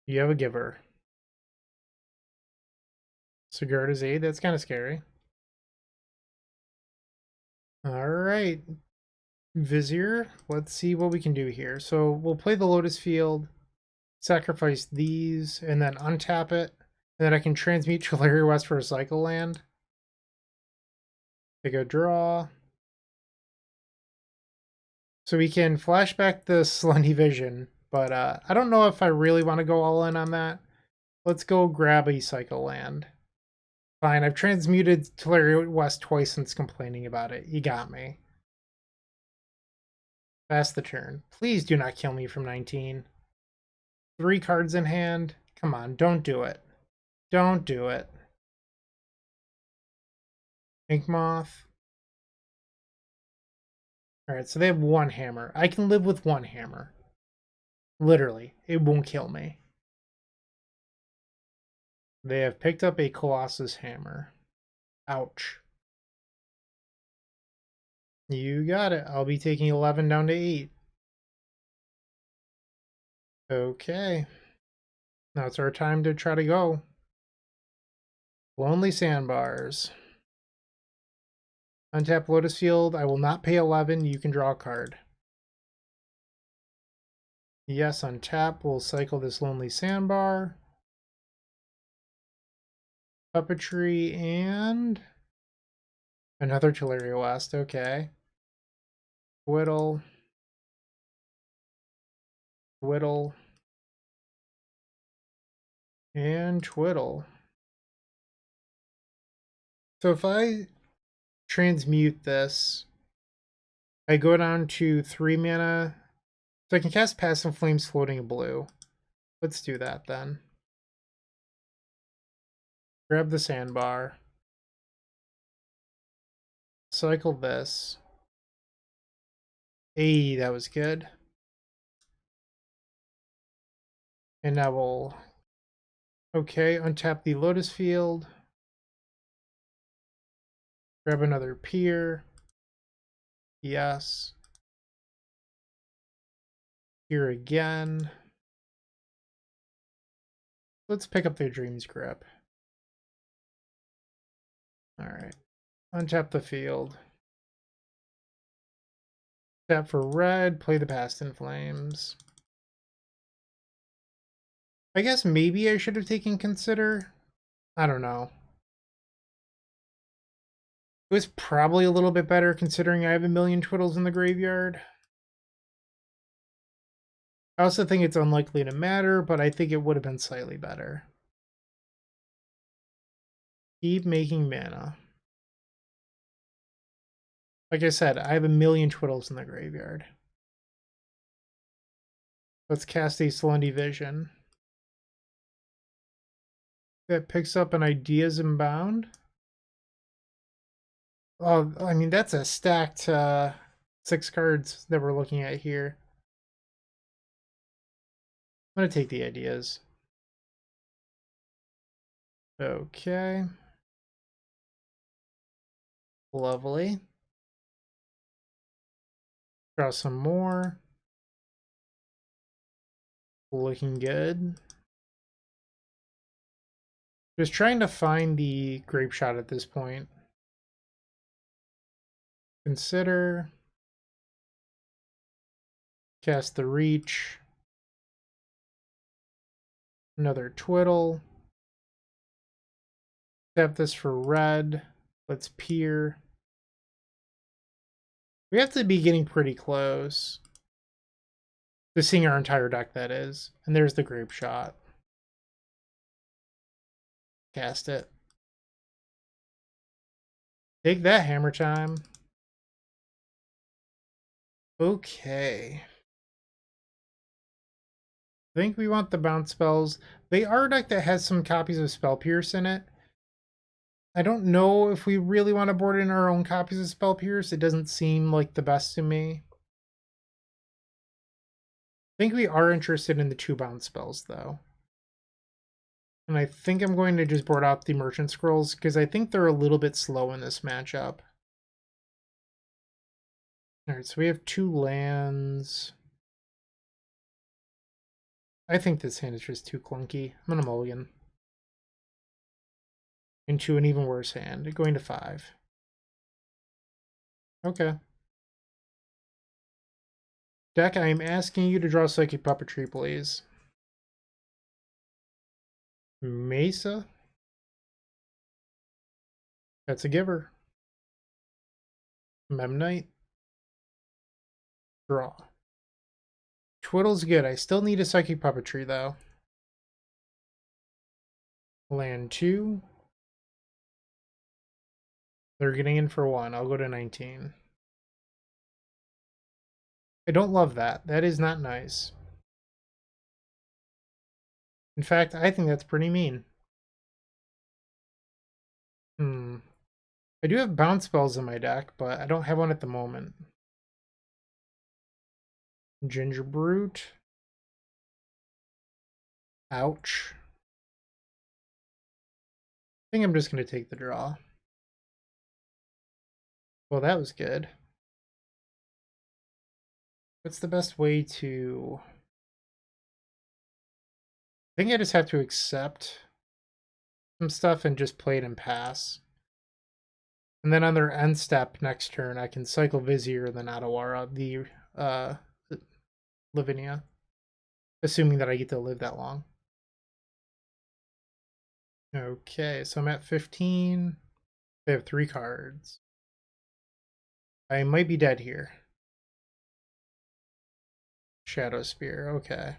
[SPEAKER 1] You have a giver. Sigarda's Aid, that's kind of scary. Alright. Vizier. Let's see what we can do here. So we'll play the Lotus Field, sacrifice these, and then untap it. And then I can transmute Tularia West for a cycle land. Take a draw. So we can flashback the Slendy Vision, but I don't know if I really want to go all in on that. Let's go grab a cycle land. Fine, I've transmuted Tularia West twice since complaining about it. You got me. Pass the turn. Please do not kill me from 19. 3 cards in hand. Come on, don't do it. Don't do it. Ink Moth. Alright, so they have 1 hammer. I can live with 1 hammer. Literally, it won't kill me. They have picked up a Colossus Hammer. Ouch. You got it. I'll be taking 11 down to 8. Okay. Now it's our time to try to go. Lonely Sandbars. Untap Lotus Field. I will not pay 11. You can draw a card. Yes, untap. We'll cycle this Lonely Sandbar. Puppetry and another Tularia West. Okay. Twiddle. Twiddle. And Twiddle. So if I transmute this, I go down to 3 mana. So I can cast Passive Flames floating in blue. Let's do that then. Grab the sandbar. Cycle this. Hey, that was good. And now we'll... Okay, untap the Lotus Field. Grab another pier. Yes. Here again. Let's pick up their Dream's Grip. Alright. Untap the field. Tap for red, play the Past in Flames. I guess maybe I should have taken Consider. I don't know. It was probably a little bit better considering I have a million Twiddles in the graveyard. I also think it's unlikely to matter, but I think it would have been slightly better. Keep making mana. Like I said, I have a million Twiddles in the graveyard. Let's cast a Slendy Vision. That picks up an Ideas Unbound. Oh, I mean, that's a stacked 6 cards that we're looking at here. I'm going to take the Ideas. Okay. Lovely. Draw some more. Looking good. Just trying to find the Grapeshot at this point. Consider. Cast the Reach. Another Twiddle. Tap this for red. Let's peer. We have to be getting pretty close to seeing our entire deck, that is. And there's the Grapeshot. Cast it. Take that, Hammertime. Okay. I think we want the bounce spells. They are a deck that has some copies of Spell Pierce in it. I don't know if we really want to board in our own copies of Spell Pierce. It doesn't seem like the best to me. I think we are interested in the 2 bounce spells, though. And I think I'm going to just board out the Merchant Scrolls, because I think they're a little bit slow in this matchup. Alright, so we have 2 lands. I think this hand is just too clunky. I'm going to mulligan. Into an even worse hand, going to 5. Okay. Deck, I am asking you to draw Psychic Puppetry, please. Mesa. That's a giver. Memnite. Draw. Twiddle's good. I still need a Psychic Puppetry, though. Land 2. They're getting in for 1. I'll go to 19. I don't love that. That is not nice. In fact, I think that's pretty mean. I do have bounce spells in my deck, but I don't have one at the moment. Ginger Brute. Ouch. I think I'm just going to take the draw. Well, that was good. What's the best way to... I think I just have to accept some stuff and just play it and pass. And then on their end step next turn, I can cycle Vizier, then Otawara, the Lavinia. Assuming that I get to live that long. Okay, so I'm at 15. They have 3 cards. I might be dead here. Shadow Spear, okay.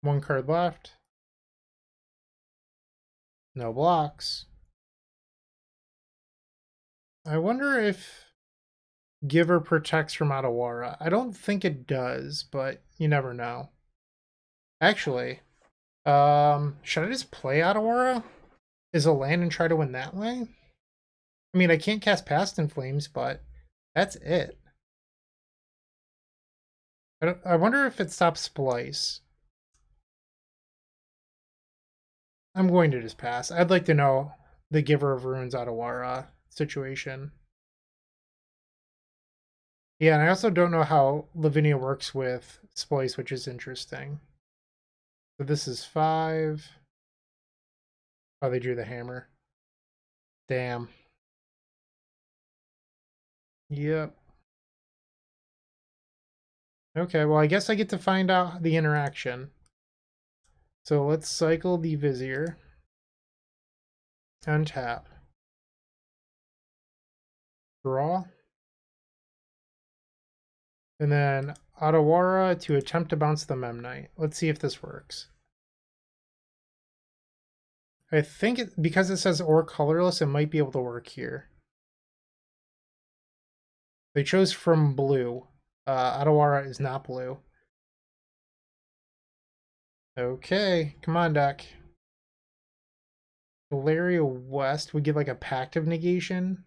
[SPEAKER 1] 1 card left. No blocks. I wonder if Giver protects from Otawara. I don't think it does, but you never know. Actually, should I just play Otawara as a land and try to win that way? I mean, I can't cast Past in Flames, but that's it. I wonder if it stops Splice. I'm going to just pass. I'd like to know the Giver of Runes Otawara situation. Yeah, and I also don't know how Lavinia works with Splice, which is interesting. So this is 5. Oh, they drew the hammer. Damn. Yep. Okay, well, I guess I get to find out the interaction. So let's cycle the Vizier. Untap. Draw. And then Otawara to attempt to bounce the Memnite. Let's see if this works. I think because it says or colorless, it might be able to work here. They chose from blue. Otawara is not blue. Okay, come on, deck. Valeria West would give like a Pact of Negation.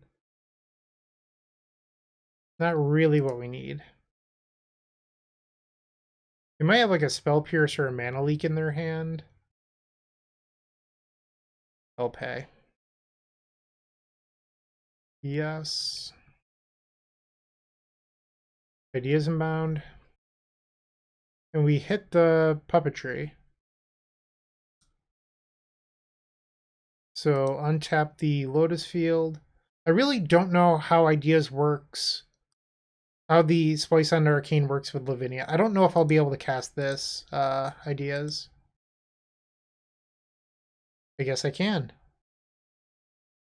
[SPEAKER 1] Not really what we need. They might have like a Spell Pierce or a Mana Leak in their hand. I'll pay. Yes. Ideas Unbound. And we hit the Puppetry. So untap the Lotus Field. I really don't know how Ideas works. How the Splice on Arcane works with Lavinia. I don't know if I'll be able to cast this Ideas. I guess I can.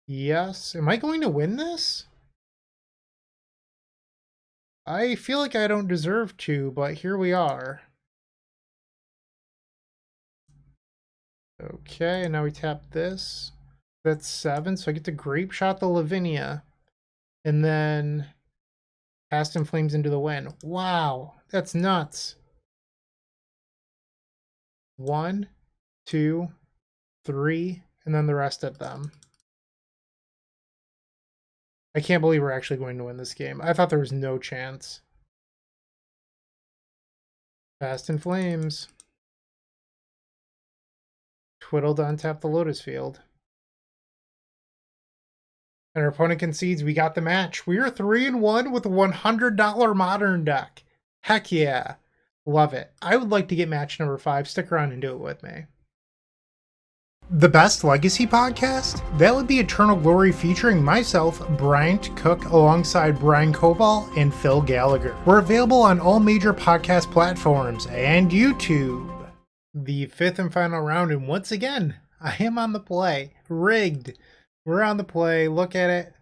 [SPEAKER 1] Yes. Am I going to win this? I feel like I don't deserve to, but here we are. Okay, and now we tap this. That's 7, so I get to Grapeshot the Lavinia. And then Past in Flames into the Wind. Wow, that's nuts. 1, 2, 3, and then the rest of them. I can't believe we're actually going to win this game. I thought there was no chance. Past in Flames. Twiddle to untap the Lotus Field. And our opponent concedes. We got the match. We are 3-1 with a $100 Modern deck. Heck yeah. Love it. I would like to get match number 5. Stick around and do it with me. The best legacy podcast? That would be Eternal Glory featuring myself, Bryant Cook, alongside Brian Koval and Phil Gallagher. We're available on all major podcast platforms and YouTube. The fifth and final round, and once again, I am on the play. Rigged. We're on the play. Look at it.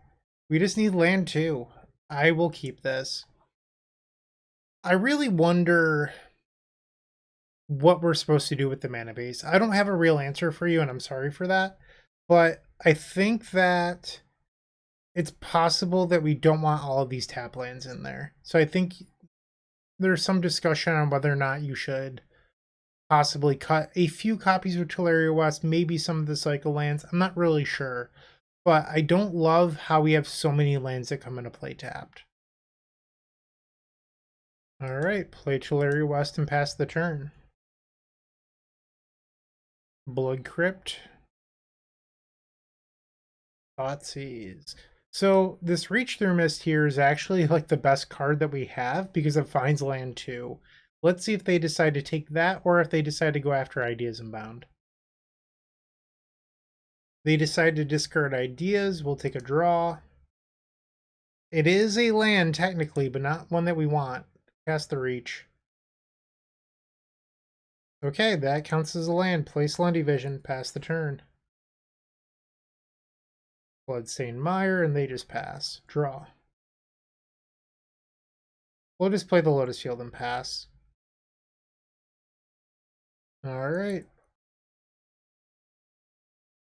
[SPEAKER 1] We just need land 2. I will keep this. I really wonder what we're supposed to do with the mana base. I don't have a real answer for you, and I'm sorry for that. But I think that it's possible that we don't want all of these tap lands in there. So I think there's some discussion on whether or not you should possibly cut a few copies of Tolaria West, maybe some of the cycle lands. I'm not really sure. But I don't love how we have so many lands that come into play tapped. Alright, play Tolaria West and pass the turn. Blood Crypt. Thoughtseize. So this Reach Through Mist here is actually like the best card that we have because it finds land 2. Let's see if they decide to take that or if they decide to go after Ideas Unbound. They decide to discard Ideas. We'll take a draw. It is a land technically, but not one that we want. Cast the Reach. Okay, that counts as a land. Play Lundy Vision. Pass the turn. Bloodstained Mire, and they just pass. Draw. We'll just play the Lotus Field and pass. Alright.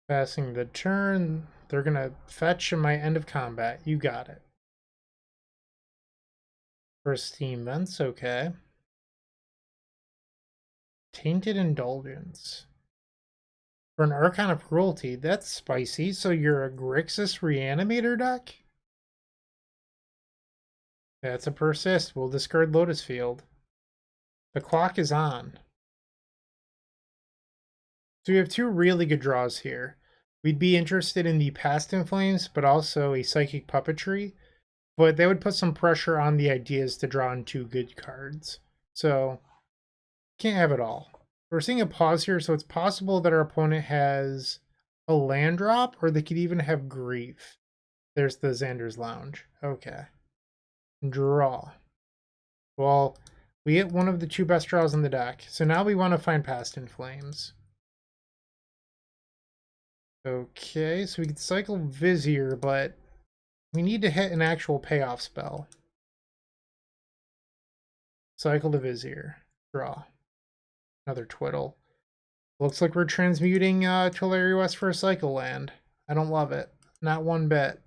[SPEAKER 1] Passing the turn. They're going to fetch in my end of combat. You got it. First Team Vents, okay. Tainted Indulgence. For an Archon of Cruelty, that's spicy. So you're a Grixis Reanimator deck? That's a persist. We'll discard Lotus Field. The clock is on. So we have 2 really good draws here. We'd be interested in the Past in Flames, but also a Psychic Puppetry. But that would put some pressure on the Ideas to draw in 2 good cards. So can't have it all. We're seeing a pause here, so it's possible that our opponent has a land drop, or they could even have Grief. There's the Xander's Lounge. Okay. Draw. Well, we get one of the 2 best draws in the deck. So now we want to find Past in Flames. Okay, so we can cycle Vizier, but we need to hit an actual payoff spell. Cycle the Vizier. Draw. Another Twiddle. Looks like we're transmuting Tolaria West for a cycle land. I don't love it. Not one bit.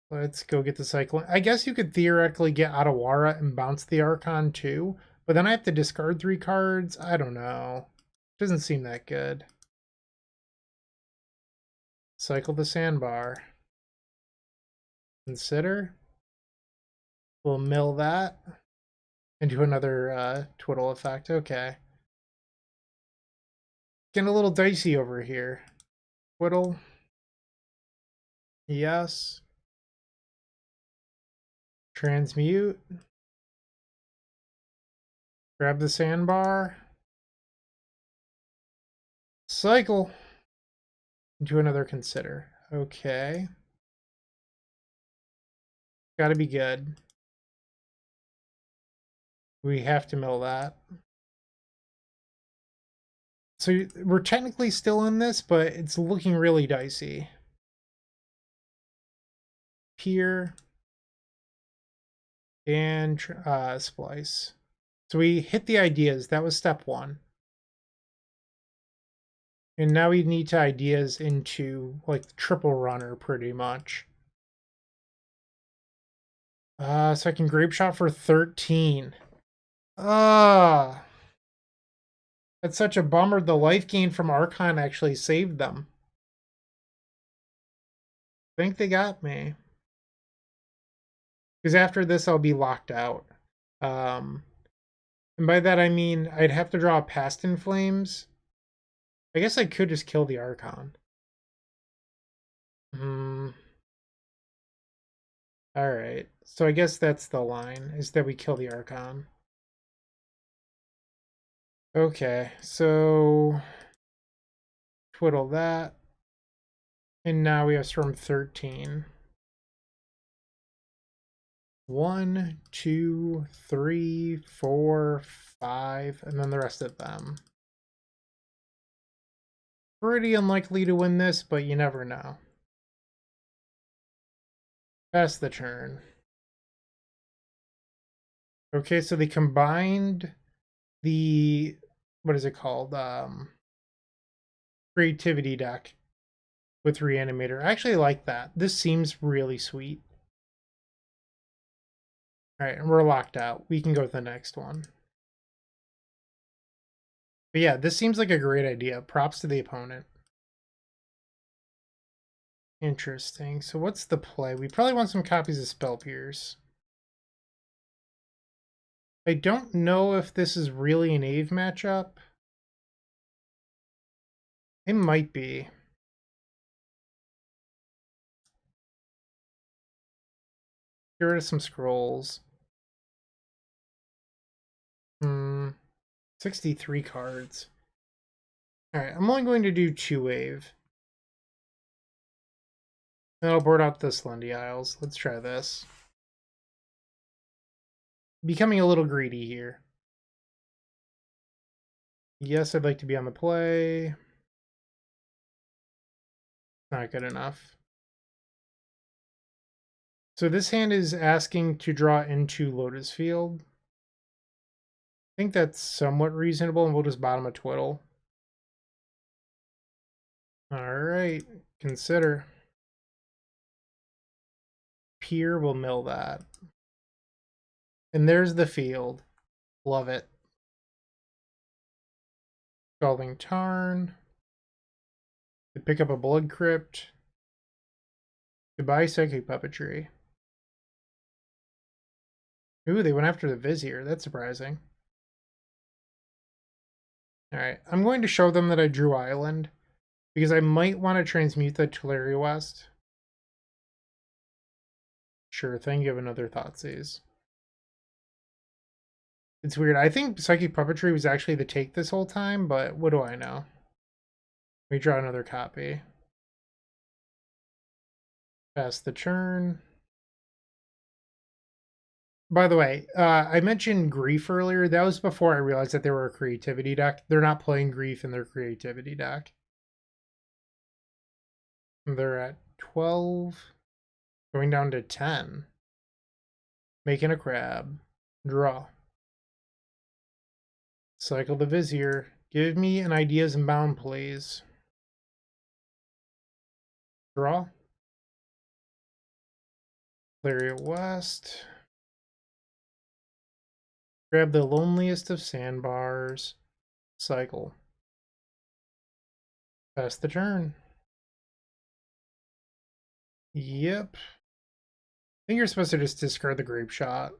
[SPEAKER 1] Let's go get the cycle. I guess you could theoretically get Adawara and bounce the Archon too, but then I have to discard 3 cards. I don't know. Doesn't seem that good. Cycle the Sandbar. Consider. We'll mill that. And do another Twiddle effect. Okay. Getting a little dicey over here. Twiddle. Yes. Transmute. Grab the Sandbar. Cycle. Do another Consider. Okay. Gotta be good. We have to mill that. So we're technically still in this, but it's looking really dicey. Pier. And Splice. So we hit the Ideas. That was step 1. And now we need to Ideas into like triple runner pretty much. So I can Grapeshot for 13. That's such a bummer. The life gain from Archon actually saved them. I think they got me. Because after this, I'll be locked out. And by that, I mean I'd have to draw a Past in Flames. I guess I could just kill the Archon. Alright. So I guess that's the line, is that we kill the Archon. Okay, so Twiddle that. And now we have Storm 13. 1, 2, 3, 4, 5, and then the rest of them. Pretty unlikely to win this, but you never know. Pass the turn. Okay, so they combined the, what is it called? Creativity deck with Reanimator. I actually like that. This seems really sweet. All right, and we're locked out. We can go to the next one. But yeah, this seems like a great idea. Props to the opponent. Interesting. So what's the play? We probably want some copies of Spell Pierce. I don't know if this is really an Ave matchup. It might be. Get rid of some scrolls. 63 cards. Alright, I'm only going to do 2 wave. Then I'll board out the Slendy Isles. Let's try this. Becoming a little greedy here. Yes, I'd like to be on the play. Not good enough. So this hand is asking to draw into Lotus Field. I think that's somewhat reasonable, and we'll just bottom a Twiddle. Alright, consider. Pier will mill that. And there's the field. Love it. Scalding Tarn. To pick up a Blood Crypt. Goodbye, Psychic Puppetry. Ooh, they went after the Vizier. That's surprising. Alright, I'm going to show them that I drew Island, because I might want to transmute the Tularia West. Sure thing, you have another Thoughtseize. It's weird. I think Psychic Puppetry was actually the take this whole time, but what do I know? Let me draw another copy. Pass the turn. By the way, I mentioned Grief earlier. That was before I realized that they were a creativity deck. They're not playing Grief in their creativity deck. They're at 12. Going down to 10. Making a crab. Draw. Cycle the Vizier. Give me an Ideas Unbound, please. Draw. Tularia West. Grab the Loneliest of Sandbars. Cycle. Pass the turn. Yep. I think you're supposed to just discard the Grapeshot.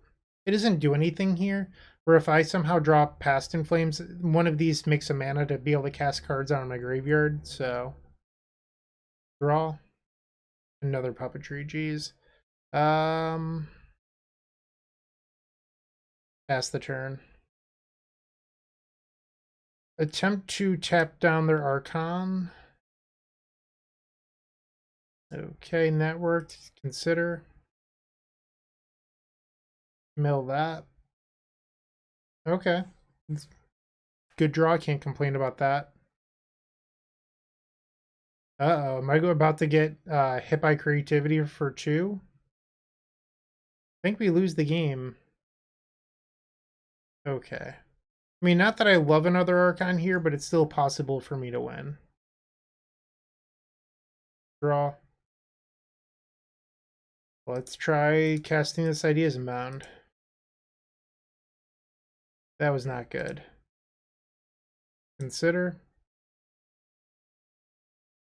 [SPEAKER 1] It doesn't do anything here, where if I somehow draw Past in Flames, one of these makes a mana to be able to cast cards out of my graveyard, so... Draw. Another Puppetry, geez. Pass the turn. Attempt to tap down their Arcane. Okay, networked. Consider. Mill that. Okay. Good draw. Can't complain about that. Uh-oh. Am I about to get hit by creativity for 2? I think we lose the game. Okay. I mean, not that I love another Archon here, but it's still possible for me to win. Draw. Let's try casting this Ideas Unbound. That was not good. Consider.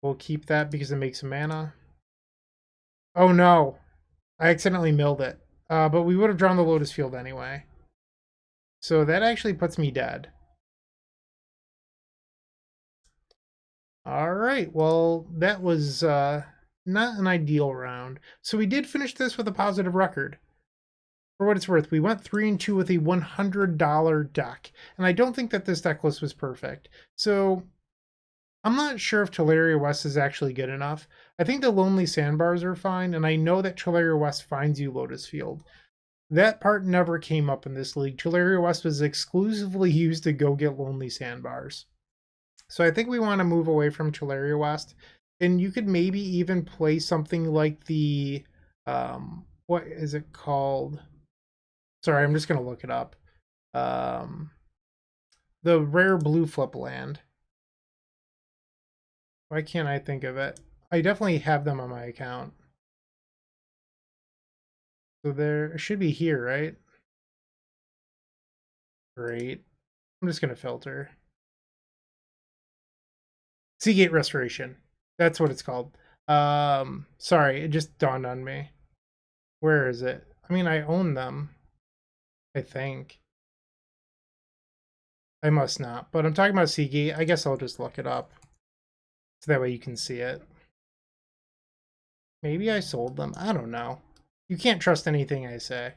[SPEAKER 1] We'll keep that because it makes a mana. Oh no! I accidentally milled it. But we would have drawn the Lotus Field anyway. So that actually puts me dead. Alright, well, that was not an ideal round. So we did finish this with a positive record. For what it's worth, we went 3-2 with a $100 deck. And I don't think that this deck list was perfect. So I'm not sure if Teleria West is actually good enough. I think the Lonely Sandbars are fine, and I know that Teleria West finds you Lotus Field. That part never came up in this league. Teleria West was exclusively used to go get Lonely Sandbars. So I think we want to move away from Teleria West. And you could maybe even play something like the, what is it called? Sorry, I'm just going to look it up. The rare blue flip land. Why can't I think of it? I definitely have them on my account. So there should be here, right? Great. I'm just going to filter. Seagate Restoration. That's what it's called. Sorry, it just dawned on me. Where is it? I mean, I own them. I think. I must not. But I'm talking about Seagate. I guess I'll just look it up. So that way you can see it. Maybe I sold them. I don't know. You can't trust anything I say.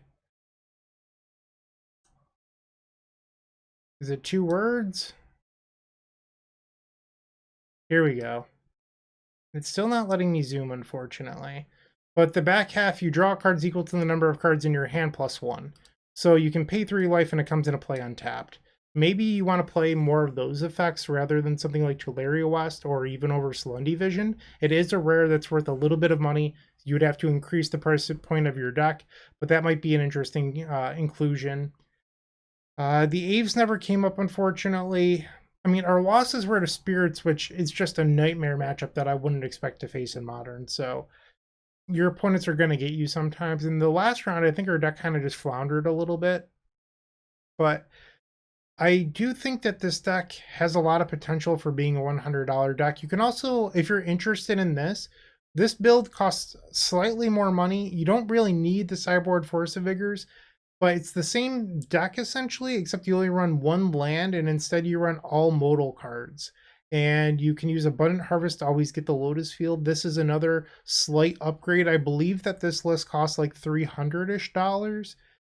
[SPEAKER 1] Is it 2 words? Here we go. It's still not letting me zoom, unfortunately. But the back half, you draw cards equal to the number of cards in your hand plus 1. So you can pay 3 life and it comes into play untapped. Maybe you want to play more of those effects rather than something like Teleria West or even over Slundi Vision. It is a rare that's worth a little bit of money. You'd have to increase the price point of your deck, but that might be an interesting inclusion. The Aves never came up, unfortunately. I mean, our losses were to Spirits, which is just a nightmare matchup that I wouldn't expect to face in Modern. So your opponents are going to get you sometimes. In the last round, I think our deck kind of just floundered a little bit. But I do think that this deck has a lot of potential for being a $100 deck. You can also, if you're interested in this build costs slightly more money. You don't really need the Cyborg Force of Vigors, but it's the same deck essentially, except you only run 1 land and instead you run all modal cards. And you can use Abundant Harvest to always get the Lotus Field. This is another slight upgrade. I believe that this list costs like $300-ish.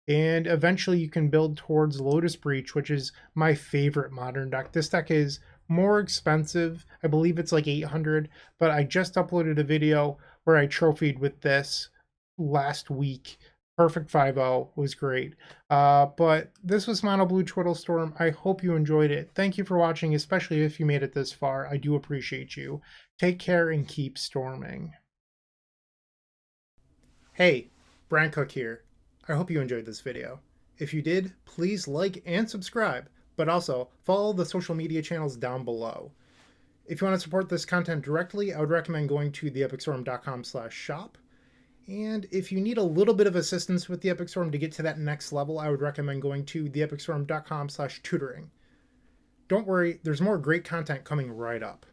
[SPEAKER 1] And eventually you can build towards Lotus Breach, which is my favorite Modern deck. This deck is more expensive. I believe it's like 800, but I just uploaded a video where I trophied with this last week. Perfect 5-0 was great. But this was Mono Blue Twiddle Storm. I hope you enjoyed it. Thank you for watching, especially if you made it this far. I do appreciate you. Take care and keep storming. Hey, Bryant Cook here. I hope you enjoyed this video. If you did, please like and subscribe, but also follow the social media channels down below. If you want to support this content directly, I would recommend going to theepicstorm.com/shop. And if you need a little bit of assistance with the Epic Storm to get to that next level, I would recommend going to theepicstorm.com/tutoring. Don't worry, there's more great content coming right up.